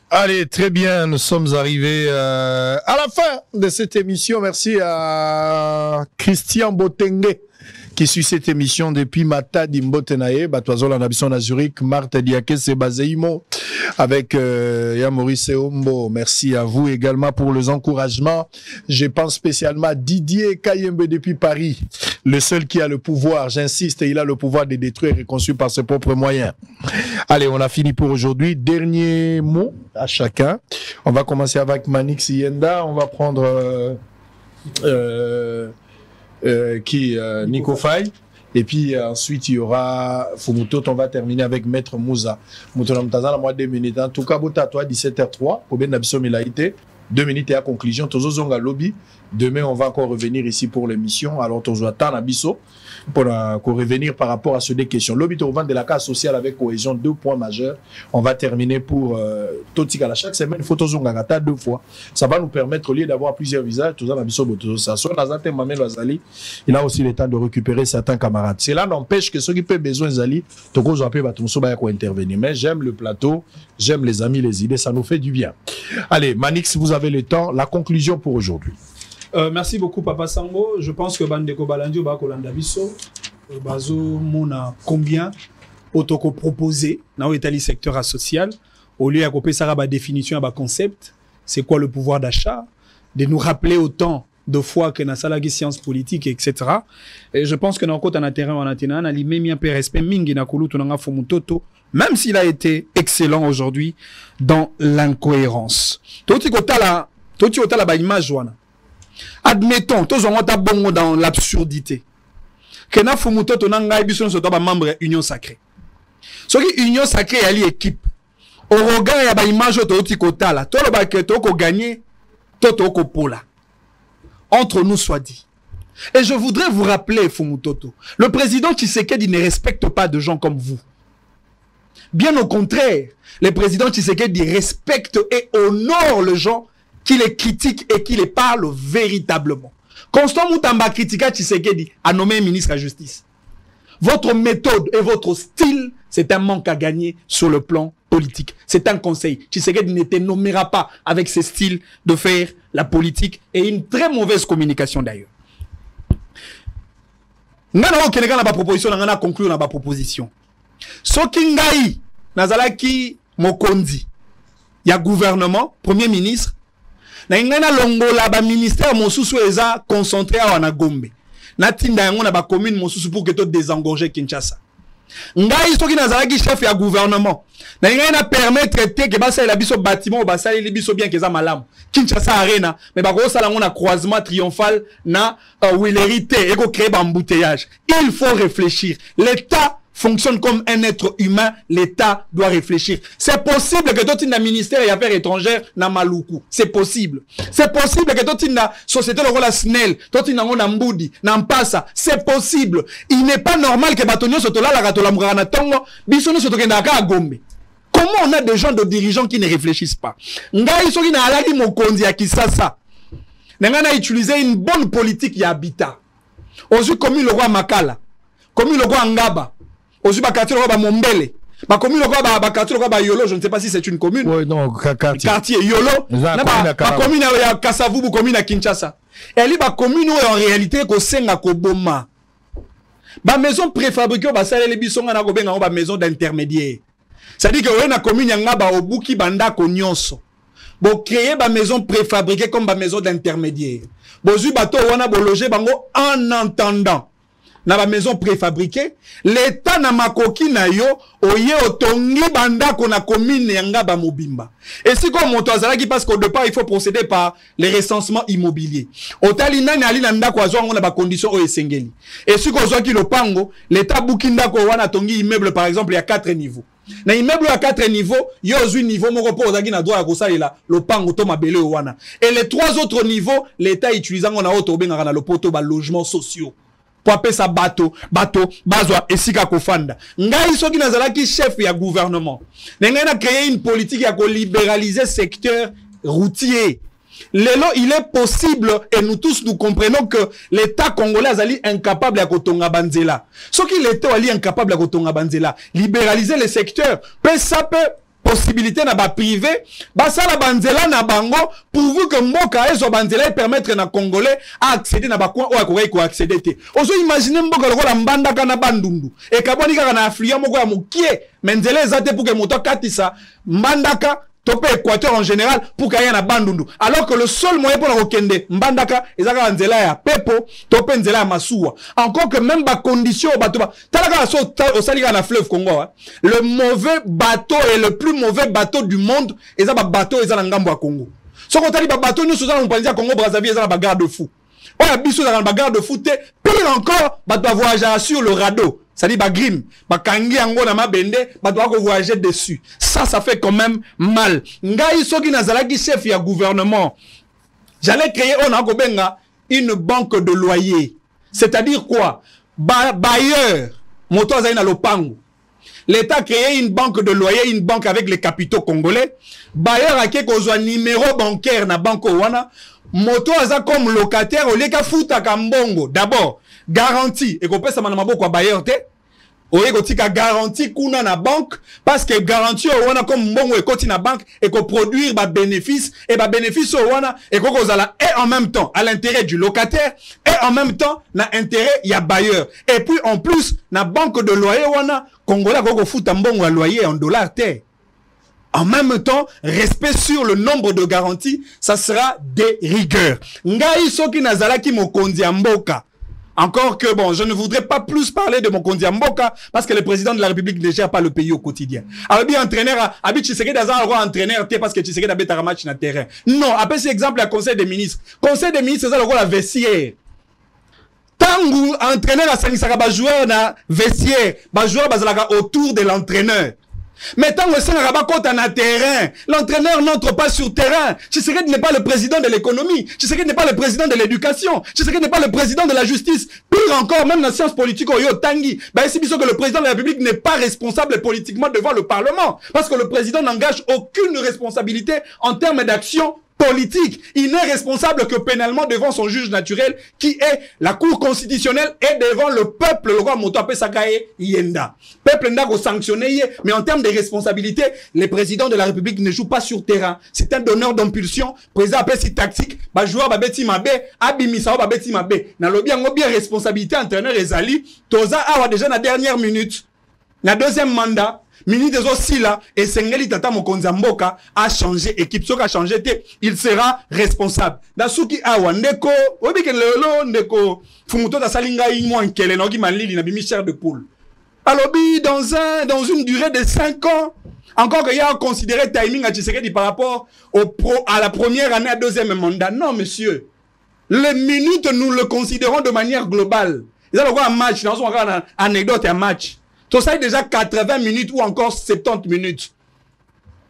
Allez, très bien, nous sommes arrivés à la fin de cette émission. Merci à Christian Botenge qui suit cette émission depuis Matadi Mbotenaye, Batoazola Nabison à Zurich, Marthe Diake Sebazeimo avec Maurice Ombo. Merci à vous également pour les encouragements. Je pense spécialement à Didier Kayembe depuis Paris, le seul qui a le pouvoir, j'insiste, il a le pouvoir de détruire et construire par ses propres moyens. Allez, on a fini pour aujourd'hui. Dernier mot à chacun. On va commencer avec Manix Yenda. On va prendre Nico Faye. Et puis ensuite il y aura Fumuto. On va terminer avec Maître Moussa. Moutonamtazan à moi 2 minutes. En tout cas, à toi 17h03 pour bien d'absolu milaïté. 2 minutes et à conclusion. Tozozonga lobby. Demain on va encore revenir ici pour l'émission. Alors Tozoatan Abisso pour revenir par rapport à ce des questions. Lobby de revendre de la case sociale avec cohésion, 2 points majeurs. On va terminer pour Totikala. Chaque semaine, il faut Tozonga Gata 2 fois. Ça va nous permettre, au lieu d'avoir plusieurs visages, Tozan Abisso Botosa. Il a aussi le temps de récupérer certains camarades. Cela n'empêche que ceux qui peuvent besoin Zali, Tokozo Apé Batumso Bayako intervenir. Mais j'aime le plateau, j'aime les amis, les idées, ça nous fait du bien. Allez, Manix, vous avez le temps. La conclusion pour aujourd'hui. Merci beaucoup Papa Sambo. Je pense que Bandeko Balandio Bakolanda Biso Bazo Mona combien Otoko proposé dans l'Italie secteur social au lieu de couper ça la définition à concept, c'est quoi le pouvoir d'achat, de nous rappeler autant de fois que dans la science politique etc. Et je pense que dans le côté en terrain en Athènes, on a même un peu respect mingi na kulutu na Fumutoto, même s'il a été excellent aujourd'hui dans l'incohérence. Toti kotala ba image wana. Admettons, tous on a bon dans l'absurdité. Que na Fumutoto na ngai biso so ba membre union sacrée. So ki union sacrée ali équipe. Au regard ya ba image toti kotala, to lo ba ke to ko gagner, to ko pola. Entre nous soit dit. Et je voudrais vous rappeler, Fumutoto, le président Tshisekedi ne respecte pas de gens comme vous. Bien au contraire, le président Tshisekedi respecte et honore les gens qui les critiquent et qui les parlent véritablement. Constant Moutamba critiqua Tshisekedi a nommé ministre de la Justice. Votre méthode et votre style, c'est un manque à gagner sur le plan politique. C'est un conseil. Tshisekedi ne te nommera pas avec ce style de faire la politique et une très mauvaise communication d'ailleurs. Ngana okeneka na ba proposition ngana conclure na ba proposition. Soki ngai nazalaki mokonzi ya gouvernement, premier ministre, na ngana longola ba ministère mosusu eza concentré à na Gombe. Na tinda yango na ba commune mosusu pour que to désengorger Kinshasa. Ngai soki nazalaki chef ya gouvernement, na ngai na permettre te que basa la biso bâtiment basa li biso bien que za malamu. Kinshasa Arena, mais ba ko sala ngona croisement triomphal na Willerité et ko créer ba embouteillage. Il faut réfléchir. L'État fonctionne comme un être humain, l'État doit réfléchir. C'est possible que tout le ministère des Affaires étrangères n'a maloukou. C'est possible. C'est possible que tout la société le rôle SNEL, tout le Mboudi, n'ampassa. C'est possible. Il n'est pas normal que Batonio Sotola la Ratola Mourana Tongo, Bissono Sotokenaka à Gombe. Comment on a des gens de dirigeants qui ne réfléchissent pas? Ngai soki na alaki mokonzi ya Kisasa. Nanga utilisé une bonne politique ya habitat. Ozu comme le roi Makala, comme le roi Ngaba. Ozu ba quartier le roi Mombele. Ba commune le roi ba quartier le roi Yolo, je ne sais pas si c'est une commune. Oui, non, quartier Yolo. Ba commune ya Kasavubu, commune à Kinshasa. Elle est ba commune en réalité ko senga ko boma. Ba maison préfabriquée ba sala les bisonga na ko benga ba maison d'intermédiaire. C'est-à-dire que on a commune yanga ba obuki banda ko nyonso. Bo créer ba maison préfabriquée comme ba maison d'intermédiaire. Bozu bato wana bo loger bango en entendant. Na ba maison préfabriquée, l'État na makoki na yo oye otongi banda ko na commune yanga ba mobimba. Et si comme moto azalaki parce qu'au départ il faut procéder par les recensements immobiliers. Otali nani ali na ndako azwa ngona ba conditions o esengeli. Et si ko zwa ki lopango, l'État bukinda ko wana tongi immeuble par exemple il y a 4 niveaux. Na immeuble à 4 niveaux, yo zui niveau moko po ozaki na droit ya kosalela lopango to mabele wana. Et les 3 autres niveaux, l'État utilisant ngona auto bengaka na lopoto ba logements sociaux. Pour appeler ça bateau, bazwa esika kofanda. Ngai soki nazalaki chef ya gouvernement. Ngai na créé une politique ya ko libéraliser secteur routier. Lelo, il est possible, et nous tous nous comprenons que l'État congolais est incapable à kotonga banzela. Ce qui l'État est incapable à kotonga banzela, libéraliser les secteurs, ça peut possibilité na ba privé, ba ça la banzela na bango, pourvu que mboka ezo banzela permettre na congolais à accéder na ba coin ou à ko accéder te. Ozo imaginer mboka lokola mbandaka na bandundu et kaboni kaka na affluent moko ya mokie, menzela ezate pour que moto katisa mbandaka topé Équateur en général pour qu'il y ait un bandundu. Alors que le seul moyen pour le kende mbandaka ezaka nzela ya pepo topé nzela ya masuwa. Encore que même ba condition bateau talaka so au salika na fleuve Congo, le mauvais bateau et le plus mauvais bateau du monde ezaba bateau ezala ngambo ya Congo. So ko tali ba bateau nous sozala mpanzi ya Congo Brazzaville ezala ba garde-fou. Oya biso ezala ba garde-fou te, pire encore bateau voyager sur le radeau. Ça dit ba grim, ba kangi yango na mabende, ba doit voyager dessus. Ça fait quand même mal. Ngai soki nazalaki chef ya gouvernement. J'allais créer une banque de loyer. C'est-à-dire quoi? Bailleur, moto azali na lopango. L'État a créé une banque de loyer, une banque avec les capitaux congolais. Bailleur a kozwa numéro bancaire na banque wana. Moto aza comme locataire au lieu ka futa kambongo. D'abord, garantie. Et qu'on peut s'amener maboko à bailleur te. Oye ko tika garantie kuna na banque parce que garantie wana comme mbongo e koti na banque et ko produire ba bénéfice et ba bénéfice wana et ko kozala et en même temps à l'intérêt du locataire et en même temps na intérêt ya bailleur. Et puis en plus na banque de loyer wana congolais ko futa mbongo à loyer en dollars te. En même temps, respect sur le nombre de garanties, ça sera des rigueurs. Ngai soki nazalaki mokonzi ya mboka. Encore que, bon, je ne voudrais pas plus parler de mon Kondiamboka parce que le président de la République ne gère pas le pays au quotidien. Alors, bien entraîneur, Abi Tshisekedi a un roi entraîneur, parce que Tshisekedi a bêta un match sur le terrain. Non, après cet exemple, le conseil des ministres. Conseil des ministres, c'est ça le rôle la vestiaire. Tangu, entraîneur a sangisaka ba joueur na vestiaire, ba joueur bazalaka autour de l'entraîneur. Mais tant que ça n'a pas na terrain, l'entraîneur n'entre pas sur terrain. Tshisekedi n'est pas le président de l'économie. Tshisekedi n'est pas le président de l'éducation. Tshisekedi n'est pas le président de la justice. Pire encore, même dans la science politique, Oyo Tanguy, c'est que le président de la République n'est pas responsable politiquement devant le Parlement. Parce que le président n'engage aucune responsabilité en termes d'action politique. Il n'est responsable que pénalement devant son juge naturel qui est la Cour constitutionnelle et devant le peuple, le roi Motoapé Sakae Yenda. Peuple n'a pas sanctionné, mais en termes de responsabilité, les présidents de la République ne jouent pas sur terrain. C'est un donneur d'impulsion. Président appelle si tactique, joueur babeti mabe, abimisa babeti mabe. Na lobi en bien responsabilité entraîneur Ezali, Toza awa déjà na dernière minute. Na deuxième mandat, ministre des Osila et Sengeli Tata Mokonza Mboka a changé équipe. Ce qui a changé, il sera responsable. Dasuki Awa, Ndeko, Obike Lelo, Ndeko, Fumuto da Salinga Imo Nkele, Nogi Manlili, Nabi Michel de Poule. Alors, dans une durée de 5 ans, encore qu'il y a considéré timing à Tshisekedi par rapport à la première année, à deuxième mandat. Non, monsieur. Les minutes, nous le considérons de manière globale. Ils ont un match, nous avons une anecdote, un match. Tout ça est déjà 80 minutes ou encore 70 minutes.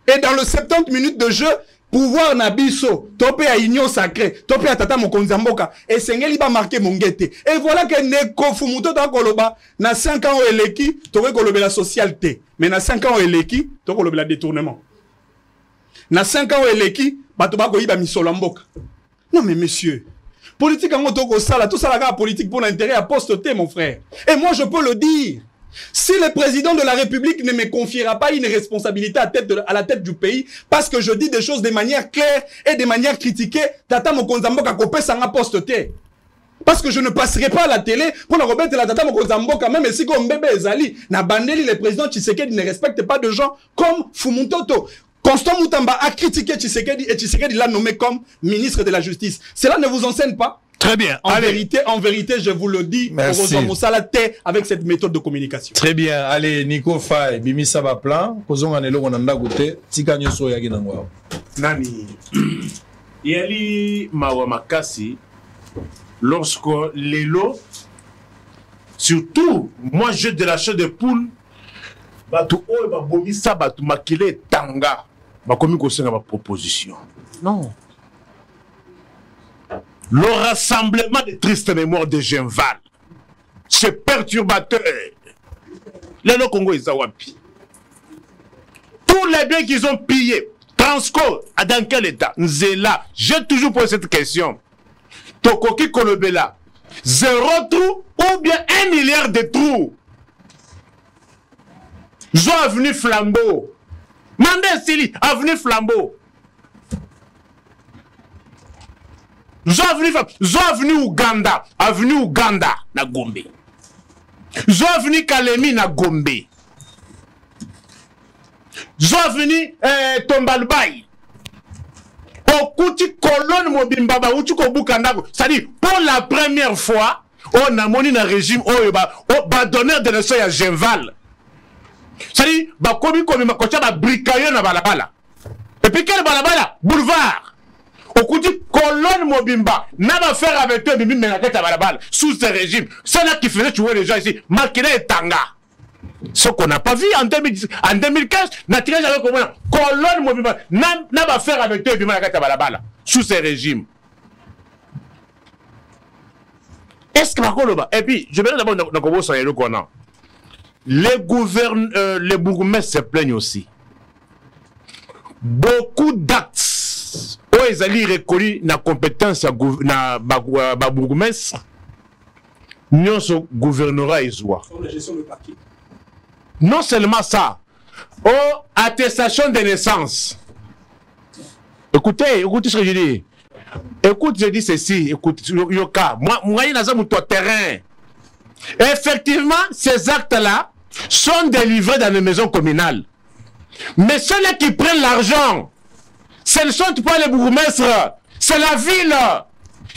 Et dans le 70 minutes de jeu, pouvoir Nabiso, topé à Union Sacrée, topé à Tata Mokonza Mboka, et Sengeli va marquer Mongete. Et voilà que Neko Fumuto ta Koloba, na 5 ans au Eleki, t'aurais kolobé la socialité. Mais na 5 ans au Eleki, t'aurais kolobé la détournement. Na 5 ans au Eleki, batoba koyiba misolo Mboka. Non mais monsieur, politique en motoko sala, tout ça la politique pour l'intérêt à posteté mon frère. Et moi je peux le dire. Si le président de la République ne me confiera pas une responsabilité à la tête du pays, parce que je dis des choses de manière claire et de manière critiquée, Tata Mokonza Mboka kopé sanga posteté. Parce que je ne passerai pas à la télé pour remettre la Tata Mokonza Mboka, même si comme Mbebe Ezali, na bandeli, le président Tshisekedi ne respecte pas de gens comme Fumutoto. Constant Moutamba a critiqué Tshisekedi et Tshisekedi l'a nommé comme ministre de la Justice. Cela ne vous enseigne pas? Très bien. En vérité, je vous le dis, avec cette méthode de communication. Très bien. Allez, Nico Faye, Bimi Saba Plan, Kozonga Nelo Konanda Gote, Tika Nyoso Yagi Nangwa. Nani, Yali Mawa Makasi, lorsque les lots, surtout, moi je de la chair de poule, Batu Oe Babomi Sabatu Makile Tanga, Bakomi Kosenga ma proposition. Non. Le rassemblement des tristes mémoires de Genval, c'est perturbateur. Le Congo est Zawapi. Tous les biens qu'ils ont pillés, Transco, dans quel état? Nzela, j'ai toujours posé cette question. Tokoki Kolobela, 0 trou ou bien 1 milliard de trous? Zo avenue Flambeau. Mandé Sili, avenue Flambeau. Zo avenue Uganda, na Gombe. Zo avenue Kalemi na Gombe. Zo avenue Tombalbaye. Okuti colonne mobimba ba uti ko bukandako. C'est-à-dire pour la première fois, on a moni na régime ba donneur de leçons à Genval. C'est-à-dire ba komi ma kocha ba bricailleur na balabala. Et puis quel balabala? Boulevard. Okuti colonne mobimba n'a pas faire avec toi bimi menaketa balabala sous ce régime. C'est là qui faisait tuer les gens ici. Makina et Tanga. Ce qu'on n'a pas vu en 2015, n'a tiré jamais comment colonne mobimba n'a pas faire avec toi bimi menaketa balabala sous ce régime. Est-ce que Makoloba? Et puis je vais d'abord dans Kobo Sayelo Kona. Les bourgmestres se plaignent aussi. Beaucoup d'actes ils allaient reconnaître la compétence na bourgmestre nous gouverneura et joie. Non seulement ça, attestation de naissance. Écoutez ce que je dis. Écoute, je dis ceci. Écoute, Yoka, moi, il y a un terrain. Effectivement, ces actes-là sont délivrés dans les maisons communales. Mais ceux-là qui prennent l'argent, ce ne sont pas les bourgmestres, c'est la ville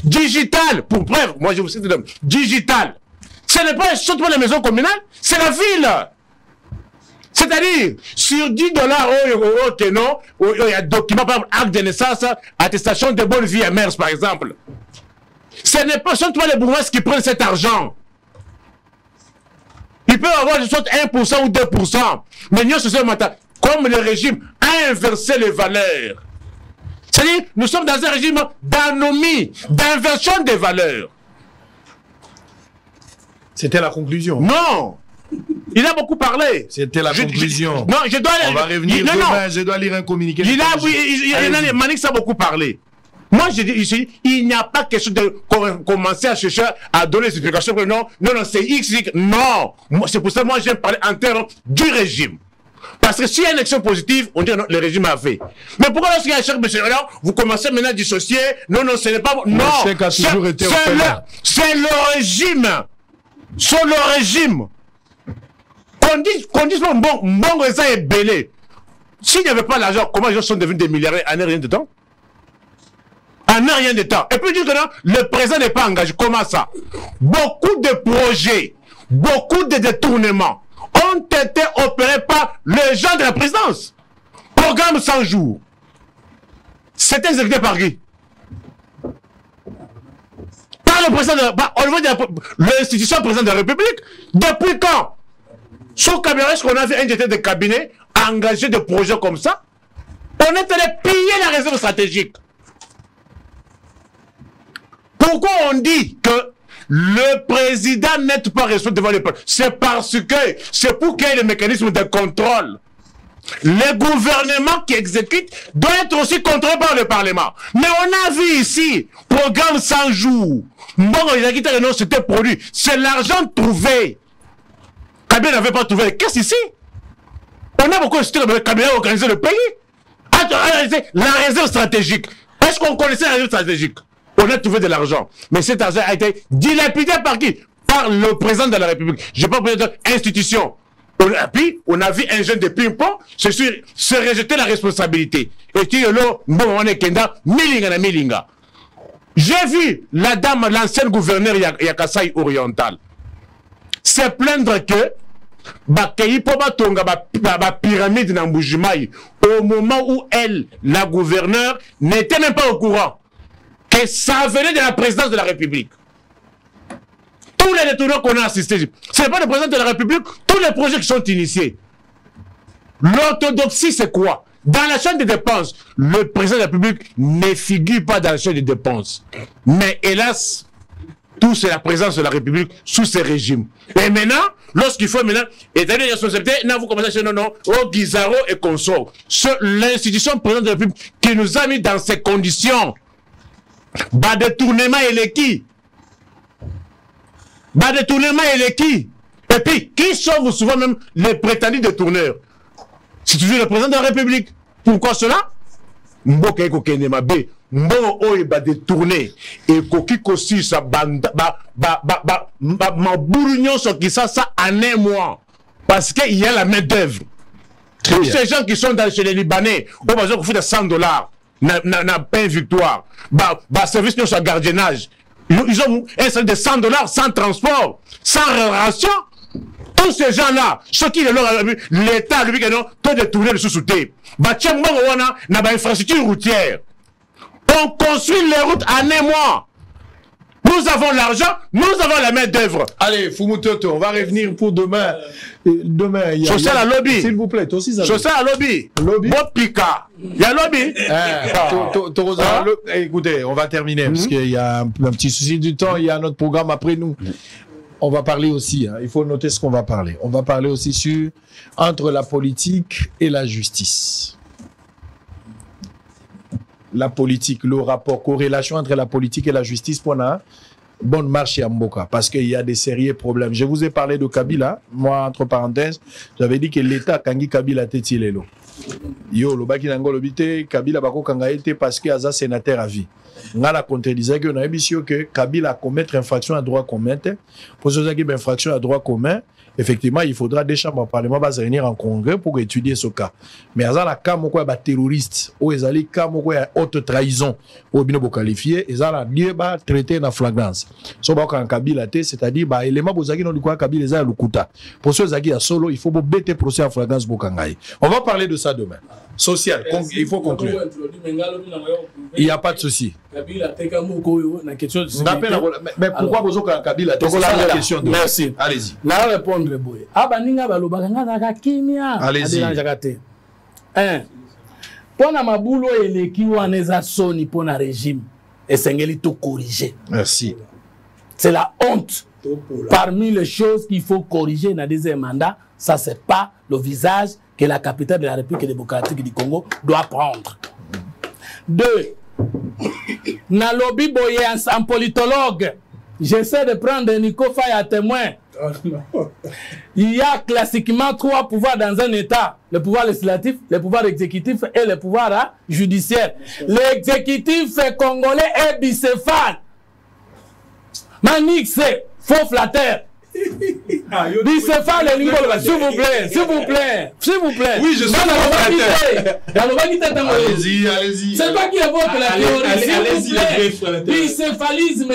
digitale. Pour preuve, moi je vous cite digital. Ce n'est pas surtout les maisons communales, c'est la ville. C'est-à-dire, sur $10, il y a document, par exemple, acte de naissance, attestation de bonne vie à mers, par exemple. Ce n'est pas surtout les bourgmestres qui prennent cet argent. Ils peux avoir soit 1% ou 2%. Mais nous, comme le régime a inversé les valeurs. C'est-à-dire, nous sommes dans un régime d'anomie, d'inversion des valeurs. C'était la conclusion. Non. Il a beaucoup parlé. C'était la conclusion. Non, je dois... On va revenir demain, je dois lire un communiqué. Manix a beaucoup parlé. Moi, je dis ici, il n'y a pas question de commencer à chercher à donner des explications. Non, c'est X. Non. C'est pour ça que moi, j'aime parler en termes du régime. Parce que s'il y a une action positive, on dit non, le régime a fait. Mais pourquoi lorsqu'il y a un chèque, monsieur, vous commencez maintenant à dissocier? Non, ce n'est pas... Non, c'est le régime. C'est le régime. Qu'on dise bon, ça est belé. S'il n'y avait pas l'argent, comment les gens sont devenus des milliardaires en rien de temps? En rien de temps. Et puis dire que non, le président n'est pas engagé. Comment ça? Beaucoup de projets, beaucoup de détournements ont été opérés par les gens de la présidence. Programme 100 jours. C'est exécuté par qui? Par le président au niveau de l'institution président de la République. Depuis quand? Sous cabinet, est-ce qu'on a vu un directeur de cabinet engager des projets comme ça? On est allé piller la réserve stratégique. Pourquoi on dit que le président n'est pas responsable devant le peuple? C'est parce que c'est pour qu'il y ait le mécanisme de contrôle. Le gouvernement qui exécute doit être aussi contrôlé par le Parlement. Mais on a vu ici, programme 100 jours. Bon, c'était produit. C'est l'argent trouvé. Kabila n'avait pas trouvé. Qu'est-ce ici? On a beaucoup insisté que Kabila a organisé le pays. La réserve stratégique. Est-ce qu'on connaissait la réserve stratégique? On a trouvé de l'argent. Mais cet argent a été dilapidé par qui? Par le président de la République. Je ne vais pas parler d'institution. Puis, on a vu un jeune de ping-pong se rejeter la responsabilité. Et tu es là, bon, on est Kenda, Milinga. J'ai vu la dame, l'ancienne gouverneure Yakasai oriental, se plaindre que la pyramide dans Mbujimaï, au moment où elle, la gouverneure, n'était même pas au courant que ça venait de la présidence de la République. Tous les détournements qu'on a assistés, ce n'est pas le président de la République, tous les projets qui sont initiés. L'orthodoxie, c'est quoi? Dans la chaîne des dépenses, le président de la République ne figure pas dans la chaîne des dépenses. Mais hélas, tout c'est la présence de la République sous ces régimes. Et maintenant, lorsqu'il faut maintenant établir les responsabilités, vous commencez à dire non, au Guizaro et consorts. L'institution présidente de la République qui nous a mis dans ces conditions, détournement et les qui? Détournement et les qui? Et puis, qui sont souvent même les prétendus détourneurs? C'est toujours le président de la République. Pourquoi cela? Mboka eko kende mabe, mbo oye ba détourné et koki kosi sa banda mabourignon so qui ça en un mois parce qu'il y a la main d'œuvre. Tous ces gens qui sont chez les Libanais, on va dire qu'on fait de $100 n'a pas une victoire. Service de son gardiennage. Ils ont un salaire de $100 sans transport, sans ration. Tous ces gens-là, ceux qui l'État, lui, peut détourner le sous-souté. N'a pas infrastructure routière. On construit les routes en un mois. Nous avons l'argent, nous avons la main d'œuvre. Allez, Fumutoto, on va revenir pour demain. Demain, il y a... Social à lobby. S'il vous plaît, toi aussi, ça. Social à lobby. Lobby. Bon pika. Il y a lobby. Écoutez, on va terminer parce qu'il y a un petit souci du temps. Il y a notre programme après nous. On va parler aussi, il faut noter ce qu'on va parler. On va parler aussi sur entre la politique et la justice. La politique, le rapport, corrélation entre la politique et la justice pour la bonne marche à Mboka, parce qu'il y a des sérieux problèmes. Je vous ai parlé de Kabila, moi, entre parenthèses, j'avais dit que l'État, Kangi Kabila, Tétilelo. Yo, le baki nango lobité, Kabila bako kanga été parce qu'il y a un sénateur à vie. On a contredisé que on a vu que Kabila commettre infraction à droit commun. Pour ceux qui ont infraction à droit commun, effectivement, il faudra des chambres parlement va se réunir en congrès pour étudier ce cas. Mais à la cas moko ba terroriste ou ezali cas moko ya haute trahison ou bino bo qualifié, ezala lié ba traité na flagrance. So ba kan Kabila té, c'est-à-dire ba élément bozaki non quoi Kabila ezala lukuta. Pour ceux qui a solo, il faut bêter procès en flagrance bokangai. On va parler de ça demain. Social, il faut conclure. Il n'y a pas de souci. Kabila teka moko na question de sécurité. Mais pourquoi vous avez Kabila? C'est la question. Merci. Allez-y. Na répondre boye. Abaninga balobaka ngana ka kimia. Allez-y. Pona mabulo eleki wana eza soni pona régime esengeli tout corriger. Merci. C'est la honte. Parmi les choses qu'il faut corriger dans le deuxième mandat, ça c'est pas le visage que la capitale de la République démocratique du Congo doit prendre. 2. Na lobby boye en politologue, j'essaie de prendre Nico Faye à témoin. Il y a classiquement 3 pouvoirs dans un État. Le pouvoir législatif, le pouvoir exécutif et le pouvoir judiciaire. L'exécutif congolais est bicéphale. Manix, faux flatter. Bicéphale, s'il vous plaît, s'il vous plaît, s'il vous plaît. Oui, je suis flatteur. Allez-y, allez-y. C'est pas qui évoque la théorie, s'il vous plaît. Bicéphalisme,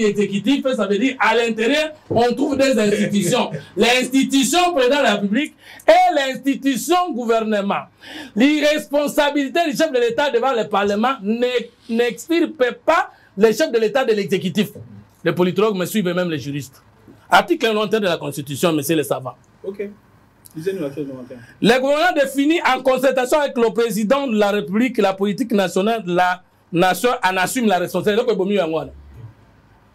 exécutif, ça veut dire à l'intérieur, on trouve des institutions. L'institution président de la République et l'institution gouvernement. L'irresponsabilité du chef de l'État devant le Parlement n'extirpe pas le chef de l'État de l'exécutif. Les politologues me suivent et même les juristes. Article 91 de la Constitution, monsieur le savant. Ok. Disez-nous l'article 91. Le gouvernement définit en concertation avec le président de la République la politique nationale de la nation en assume la responsabilité.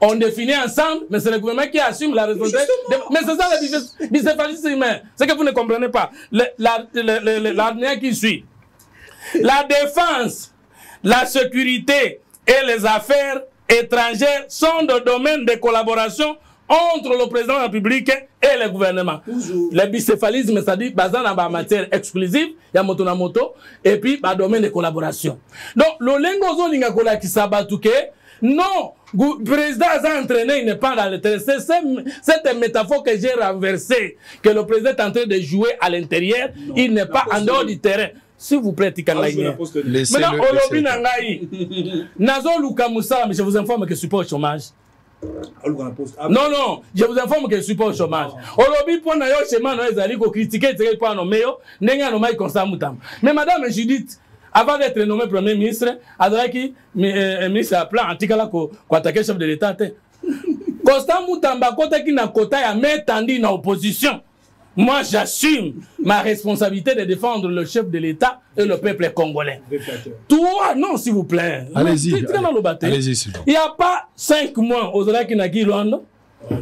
On définit ensemble, mais c'est le gouvernement qui assume la responsabilité. Mais c'est ça le bicéphalisme. C'est que vous ne comprenez pas. L'année qui suit. La défense, la sécurité et les affaires étrangères sont de domaine de collaboration entre le président de la République et le gouvernement. Le bicéphalisme, c'est-à-dire basé dans la matière exclusive, il y a moto na moto, et puis le domaine de collaboration. Donc, le lengozo lingakola qui s'abatouke, non, le président a entraîné, il n'est pas dans le terrain. C'est cette métaphore que j'ai renversée, que le président est en train de jouer à l'intérieur, il n'est pas en dehors du terrain. S'il vous plaît, Tikanaï. Maintenant, Olobi Nangaï, Nazo Luka Moussa, mais je vous informe que je suis pas au chômage. Non, non, je vous informe que je suis pas au chômage. Olobi pour na yo chemin no ezali ko critiquer tere pour no meyo, nenga no mai constat mutam. Mais madame Judith, avant d'être nommé premier ministre, Adraki ministre à plan antikala ko attaquer chef de l'État. Constat mutamba kota ki na kota ya metandi na opposition. Moi, j'assume ma responsabilité de défendre le chef de l'État et le peuple congolais. Toi, non, s'il vous plaît. Allez-y. Allez-y, s'il vous plaît. Il n'y a pas 5 mois aux Alaki Naki Rwanda,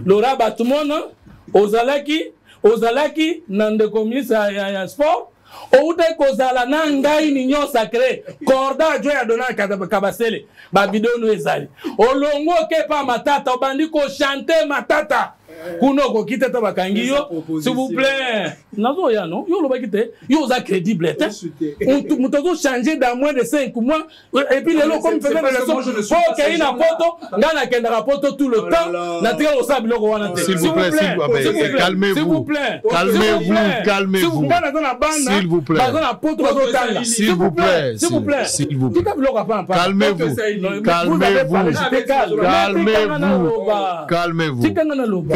Laura Batmona, aux Alaki, Nandeko ministre à sport, au Kozala Nangai Nignon Sacré, Corda Joya Dona Kabasele, Babido Noezali. Olongo Kepa Matata, Bandiko chanter Matata. Kuno quitte Tabakangiyo, s'il vous plaît. Nazo ya non, yo loba quitte, yo za crédible. On peut changer dans moins de 5 mois et puis les lots comme faisait la leçon. Faut qu'il y ait une poto, ngana kenda rapporto tout le temps, na tira au sable loko wana. S'il vous plaît, calmez-vous. S'il vous plaît. Calmez-vous, calmez-vous. S'il vous plaît. S'il vous plaît. S'il vous plaît. S'il vous plaît. Calmez-vous. Calmez-vous. Calmez-vous. Calmez-vous.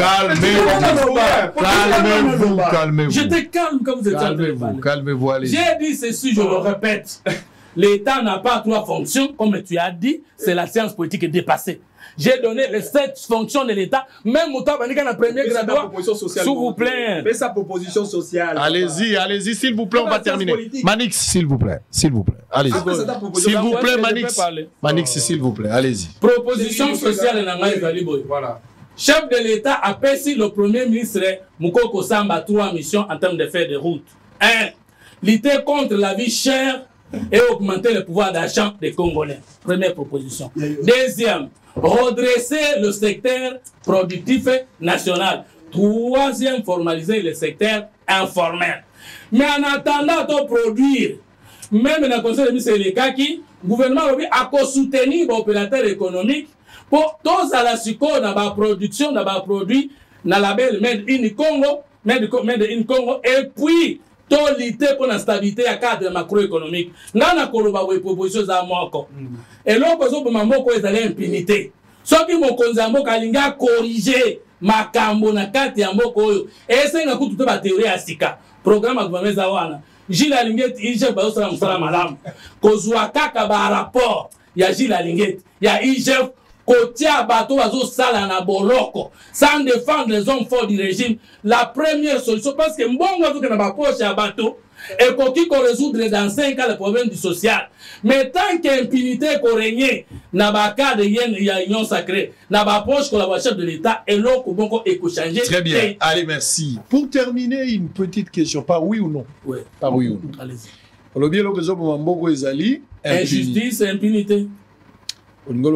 Calmez-vous, calmez-vous. J'étais calme quand vous êtes calmez-vous, calmez-vous, allez-y. J'ai dit ceci, je le répète. L'État n'a pas 3 fonctions, comme tu as dit, c'est la science politique dépassée. J'ai donné les 7 fonctions de l'État, même au temps, la première graduat. S'il vous plaît. Fais sa proposition sociale. Allez-y, allez-y, s'il vous plaît, on va terminer. Manix, s'il vous plaît, s'il vous plaît. Allez-y. S'il vous plaît, Manix. Manix, s'il vous plaît, allez-y. Proposition sociale, voilà. Chef de l'État a perçu le Premier ministre Moukoko Samba 3 missions en termes de faire de route. 1. Lutter contre la vie chère et augmenter le pouvoir d'achat des Congolais. Première proposition. Deuxième, redresser le secteur productif national. Troisième, formaliser le secteur informel. Mais en attendant de produire, même dans le conseil de ministre Lekaki, le gouvernement a soutenir les opérateurs économiques pour tous à la succo dans la production, dans la produit, dans la label Made in Congo, Made in Congo, et puis tout lutter pour la stabilité à cadre macroéconomique. Dans la proposition à Moko. Et là, pour Mamoko, ils allaient impunité. Ceux qui m'ont connu, Kalinga corriger ma cambo na kati ya Moko. Et c'est un coup de la théorie à Sika. Programme à gouvernement Zawana. Gilles Alinget, il j'ai pas osé la musala madame. Kozouaka kaba rapport. ya Gilles Alingete, ya IGF, Kotia Bato Azo Sala na Boloko, sans défendre les hommes forts du régime, la première solution, parce que Mbongo Azo Kana Bapoche à Bato, et qu'on résoudre dans 5 ans le problème du social. Mais tant qu'impunité qu'on règne, n'a pas cas de yen, il y a union sacrée, n'a pas proche collaboration de l'État, et l'autre, qu'on peut changer. Très bien. Allez, merci. Pour terminer, une petite question, par oui ou non? Oui. Par oui ou non? Allez-y. Le bien, le injustice et impunité. On a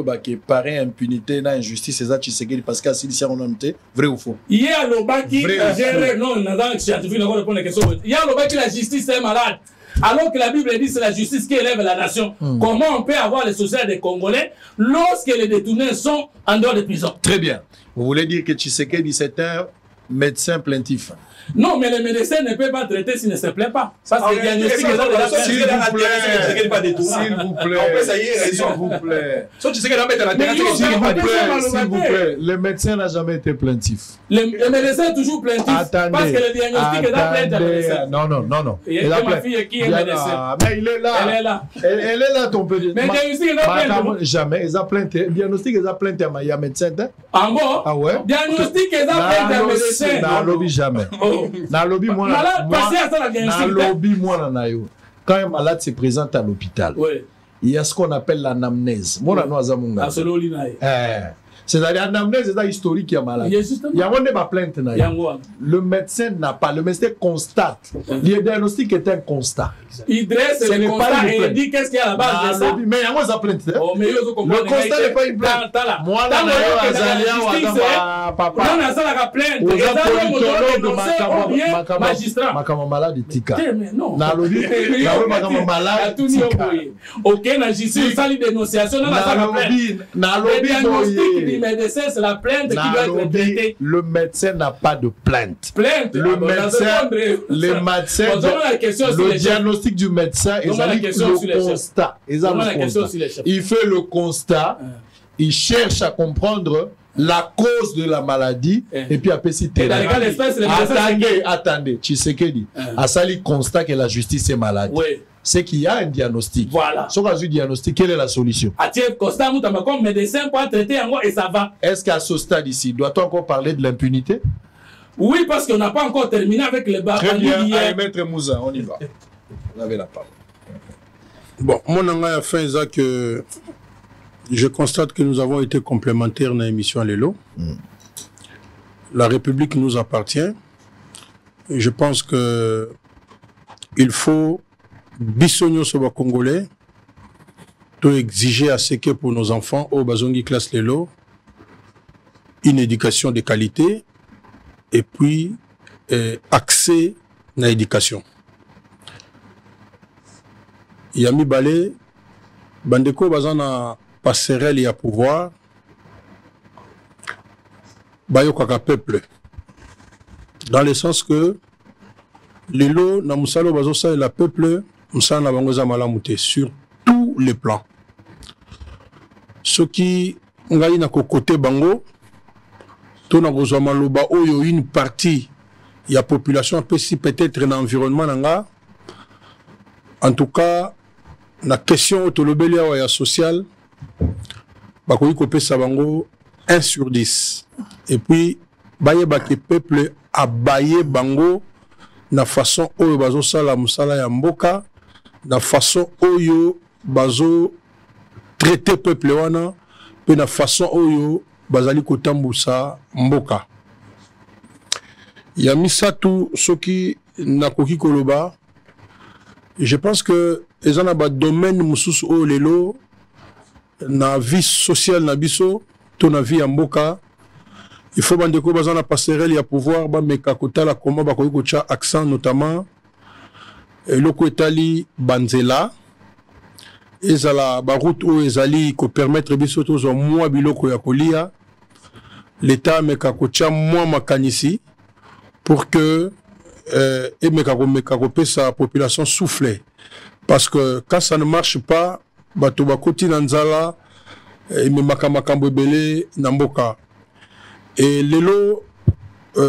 paré impunité, injustice, c'est ça, tu sais, parce que si on a noté, vrai ou faux? Il y a le baki, non, on a scientifique, on va répondre à la question. Il y a le baki, la justice est malade. Alors que la Bible dit que c'est la justice qui élève la nation. Comment on peut avoir les sociétés des Congolais lorsque les détournés sont en dehors de prison? Très bien. Vous voulez dire que Tshisekedi, c'est un médecin plaintif? Non, mais les médecins ne peuvent pas traiter s'ils ne se plaît pas. Ça, c'est le diagnostic. S'il vous plaît. S'il vous plaît. S'il vous plaît. Le médecin n'a jamais été plaintif. Le médecin est toujours plaintif. Attendez. Parce que le diagnostic est dans plainte à médecin. Non. Et ma fille qui est médecin. Mais il est là. Elle est là. Elle est là, ton petit. Mais le diagnostic est dans plainte. Jamais. Ils ont plainte. Le diagnostic est dans plainte. Il y a médecin. En bon? Ah ouais? Diagnostic est dans plainte à médecin. Dans le lobby, jamais. Dans le lobby, moi, quand un malade se présente à l'hôpital, il y a ce qu'on appelle l'anamnèse. C'est-à-dire l'anamnèse, c'est historique qui est malade. Il y a une plainte. Le médecin n'a pas. Le médecin constate. Le diagnostic est un constat. Il dresse le constat et il dit qu'est-ce qu'il y a à la base de ça. Mais il y a une plainte. Le constat n'est pas une plainte. Moi, magistrat. Malade tika. Non. Ok, na justice, ça dénonciation. Médecin, c'est la plainte qui doit être traitée. Le médecin n'a pas de plainte. Le diagnostic du médecin, le constat. Il fait le constat, il cherche à comprendre la cause de la maladie et puis après si attendez, Tshisekedi a sali constat que la justice est malade. C'est qu'il y a un diagnostic. Voilà. Si on a un diagnostic, quelle est la solution? Comme médecin pour traiter et ça va. Est-ce qu'à ce stade ici, doit-on encore parler de l'impunité? Oui, parce qu'on n'a pas encore terminé avec les barres. Très bien, allez, Maître Moussa, on y va. Vous avez la parole. Bon, mon engagement à fin, c'est que je constate que nous avons été complémentaires dans l'émission Lelo. La République nous appartient. Je pense que il faut bisogno soba congolais to exiger à ce que pour nos enfants au bazongi classe Lelo une éducation de qualité et puis accès à l'éducation. Yami Balé bandeko bazana passerelle ya pouvoir bayo kaka peuple dans le sens que Lelo na musalo bazosa la peuple musala na bango za malamu te sur tous les plans. Ce qui ngai na kokote bango to na kozwa maloba oyo une partie ya population peut-être dans l'environnement nanga. En tout cas na question otolobeli awa ya social bakoki kopesa bango 1 sur 10 et puis bayeba ke peuple abaye bango na façon oyo bazo sala musala ya mboka na façon oyo bazo traiter peuple wana pe na façon oyo bazali kotambusa mboka ya misatu soki nakoki koloba. Je pense que les gens ont domaine mususu o lelo na vie sociale na biso to na vie mboka. Il faut bandeko bazana passerelle ya pouvoir ba meka kotala comment ba koki kocha accent notamment loko etali banzela ezala ba route o ezali ko permettre biso to zo mwa biloko ya kolia l'état meka kocha mwa makanisi pour que et sa population souffle parce que quand ça ne marche pas bato bakoti na nzala et me makambo ebele na mboka et lelo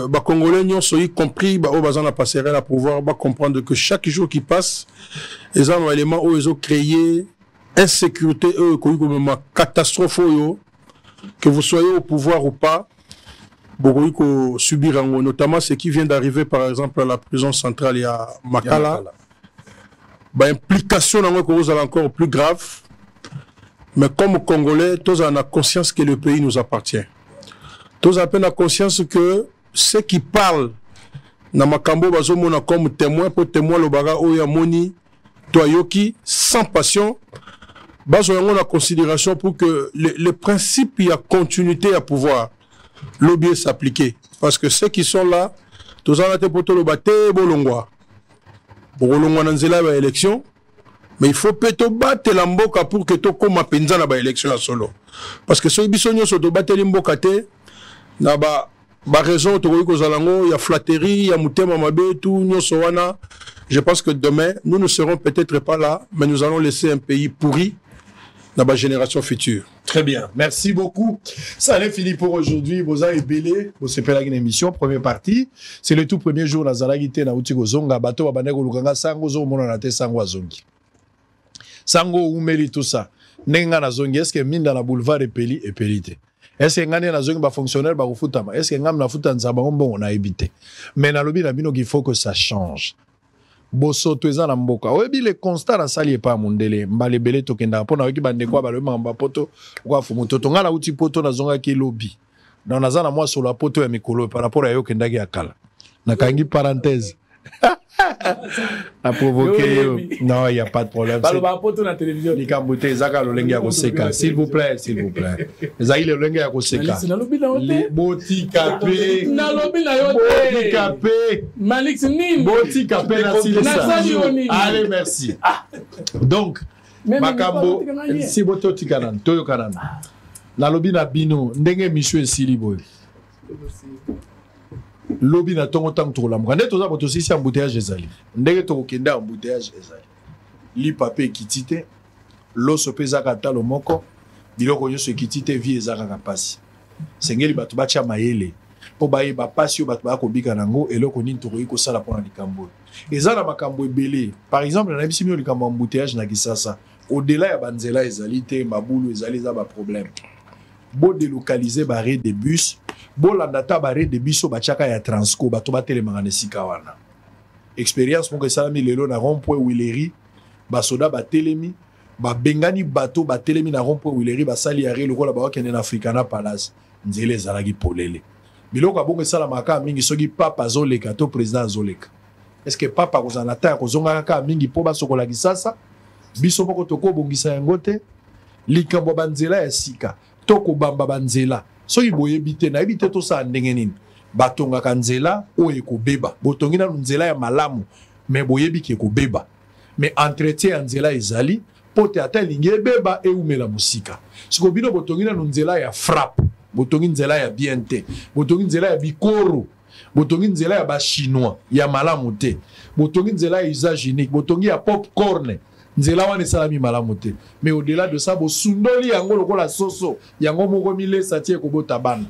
ba congolais nyonso y compris ba o bazana passerelle à pouvoir ba comprendre que chaque jour qui passe les éléments où ils ont créé insécurité, catastrophe, que vous soyez au pouvoir ou pas, beaucoup subir, notamment ce qui vient d'arriver par exemple à la prison centrale, il y a Makala. Implication dans encore plus grave. Mais comme Congolais, tous on a conscience que le pays nous appartient. Tous on a conscience que ceux qui parlent dans Makambo bazomona comme témoin pour témoin le baga oya moni toyoki sans passion. Bazo on a considération pour que les principes il y a continuité à pouvoir l'objet s'appliquer parce que ceux qui sont là tous on a été pour le baté bolongwa. Bolongwa nanzela ba élection. Mais il faut peut-être battre la mboka pour que tu comme penza na ba élection à solo. Parce que ceux bisonyo so to battre mboka te na ba raison to ko zalango ya flatterie ya mutema mabe tout nyoso wana. Je pense que demain nous ne serons peut-être pas là mais nous allons laisser un pays pourri dans la génération future. Très bien, merci beaucoup. Ça allait fini pour aujourd'hui. Boza et Belé, vous savez une émission, première partie. C'est le tout premier jour dans Zalagité na Utigo Zonga, bateau à Banego Luganga, Sango Zo, Mononate, Sango Azongi. Sango Oumeli, tout ça. Nenga na Zongi, est-ce que mine dans la boulevard et Pelite? Est-ce que ngane na Zongi va fonctionnaire, va foutama? Est-ce que ngam na foutan Zabon, bon, on a évité. Mais dans le bino, il faut que ça change. Boso tueza na mboka oyebi le constat na sali epa mundele mbale bele tokenda pona oki bande kwa balo mamba poto kwa fumu toto ngala uti poto na zonga ki lobby na nazana moi sur la poto ya mikolo par rapport à yo kenda ki akala na kangi parenthèse a provoqué non il y a pas de problème balo ba poto na télévision ni kambote zaka lolenge ya koseka s'il vous plaît ezali le lolenge ya koseka les boti kapé na lobi na yo boti kapé Malik nini boti kapé na silisa allez merci donc makambo si boto tikanan toyo kanan na lobi na bino ndenge misho esili boy lobby na tongo tang to la mukande toza boto sisi embouteillage ezali ndenge to kenda embouteillage ezali li papier kitite loso peza kata lo moko biloko nyoso kitite vie ezaka kapasi sengeli bato bacha mayele po baye ba pasi bato ba ko bika nango eloko nini to ko sala pona likambo ezala makambo ebele par exemple na bisi mio likambo embouteillage na Kisasa au-delà ya banzela ezali te mabulu ezali za ba problème bo délocaliser barré des bus bo landata barré des bus bachaka ya Transco bato batelemanga nesika wana expérience moko esalami lelo na rond-point Wileri basoda batelemi babengani bato batelemi na rond-point Wileri basali arrêt lokola bakende na Africana Palace nzele ezalaki polele biloko abongo esalamaka mingi soki papa azoleka to président azoleka est-ce que papa kozala ta kozonga kaka mingi po basokola Kisasa biso moko tokobongisa yango te likambo banzela ya sika toko bamba banzela soki boyebi te nayebi te tosala ndenge nini batongaka nzela oyo ekobeba botongi nanu nzela ya malamu me boyebi ke ekobeba me entretien ya nzela ezali po te ata elingi ebeba eumela mosika siko bino botongi nanu nzela ya frappe botongi nzela ya bien te botongi nzela ya bikoro botongi nzela ya bachinois ya malamu te botongi nzela ya usage unique botongi ya popcorn nzela wana esalami malamu te mais au-delà de ça bosundoli yango lokola soso yango moko milesa tie kobota bana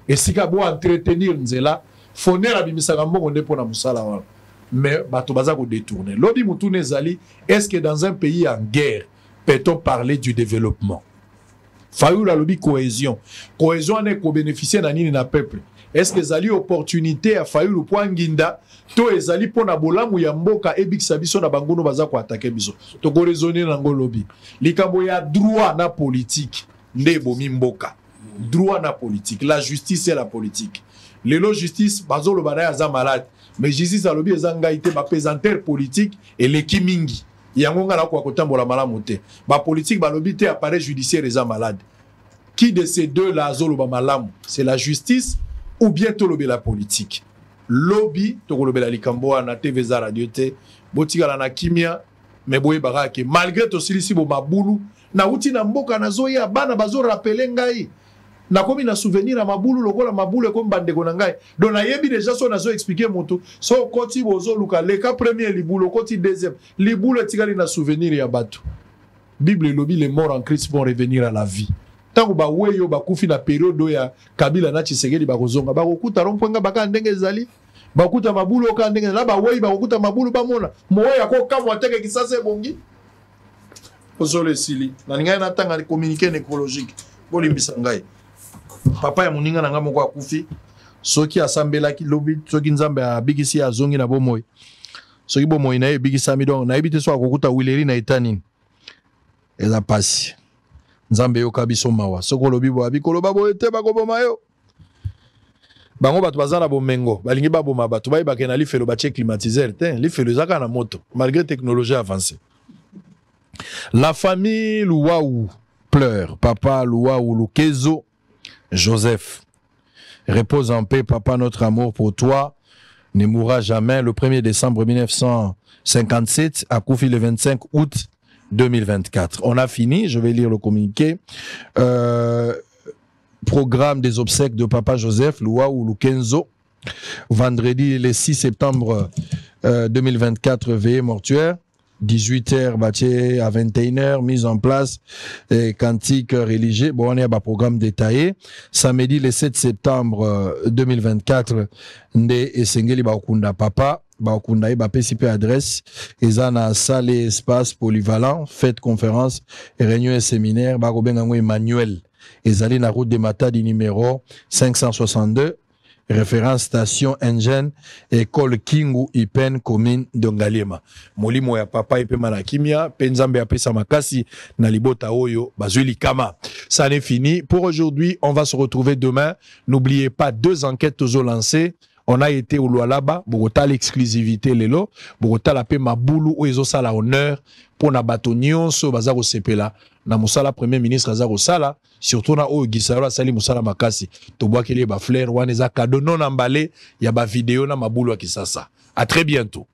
esika bo entretenir nzela fonera bimisaka mbongo nde pona musala wana mais bato baza ko détourner lobi mutune ezali est-ce que dans un pays en guerre peut-on parler du développement fayu la lobi cohésion ne ko bénéficier na nini na peuple est-ce que ezali opportunité à fayu le point nginda to ezali pona bolamu ya mboka ebikisa biso na bangono baza ko attaquer biso to ko raisonner nango lobi likambo ya droit na politique nde bomi mboka droit na politique la justice et la politique lelo justice bazo lo bana ya za malade mais justice alobi ezanga ite ba pesanteur politique et leki mingi yango ngala ko kotambola malamu te ba politique balobi te appareil judiciaire eza malade qui de ces deux là zolo ba malamu c'est la justice ou bien to lobi la politique lobby to ko lobela likambo na TV za radio te botikala na kimia mais boye barake malgré to silisi bo mabulu na uti na mboka na zoya bana bazo rappeler ngai na komi na souvenir na mabulu lokola mabulu ko mbandeko na ngai donc na yebi déjà so na zo expliquer moto so koti bozo luka le ka premier libulo koti deuxième libulo tikali na souvenir ya bato Bible lobi les morts en Christ vont revenir à la vie tango ba weyo ba kufi na période ya Kabila na Tshisekedi ba kozonga ba kokuta rompwenga baka ndenge ezali ba kuta mabulu ka ndenge na ba weyi ba kokuta mabulu ba mona moyo ya ko kamwa teke Kisasa bongi Osolo esili. Na ninga na tanga communiqué nécrologique. Bolimbisa ngai. Papa ya muninga na ngamoko akufi. Soki asambela ki lobi, soki nzambe abikisi azongi na bomoi. Soki bomoi na ebikisa mi donc na ebite so akokuta wileri na etani. Eza pasi. Nzambe yo kabiso mawa. Soko lobi bo abikolo babo ete bakoboma yo. Bango batu bazana bomengo, balingi baboma batu bayi bakena lifelo bache climatiseur, lifelo zaka na moto malgré technologie avancée. La famille Louaou pleure. Papa Louaou Lukezo Joseph. Repose en paix, papa, notre amour pour toi ne mourra jamais. Le 1er décembre 1957, à Koufi le 25 août 2024. On a fini, je vais lire le communiqué. Programme des obsèques de papa Joseph Louaou Lukenzo. Vendredi le 6 septembre 2024, veillée mortuaire. 18h bâti à 21h, mise en place cantique religieux. Bon, on est à un programme détaillé. Samedi le 7 septembre 2024, Nde Esengeli Baokunda Papa, Baokunda et Bapesipe adresse, Ezana salle et espace polyvalent, fête conférence, réunion et séminaire, Barobengango Emmanuel, Ezali na route de Matadi numéro 562. Référence station engine école Kingu Ipen commune de Ngaliema. Molimo ya papa ipe manakimia penzambe ya pesa makasi na libota oyo bazuli kama. Ça n'est fini pour aujourd'hui, on va se retrouver demain. N'oubliez pas 2 enquêtes aux lancées. On a été au Lualaba, Bogota l'exclusivité lelo, Bogota la pe mabulu ou ezo sala honneur pour na batonyon so bazaro sepela na musala premier ministre azaro sala surtout na o gisaro sali musala makasi to boakele ba fleur wana za cadeau non emballé ya ba vidéo na mabulu ya kisasa. À très bientôt.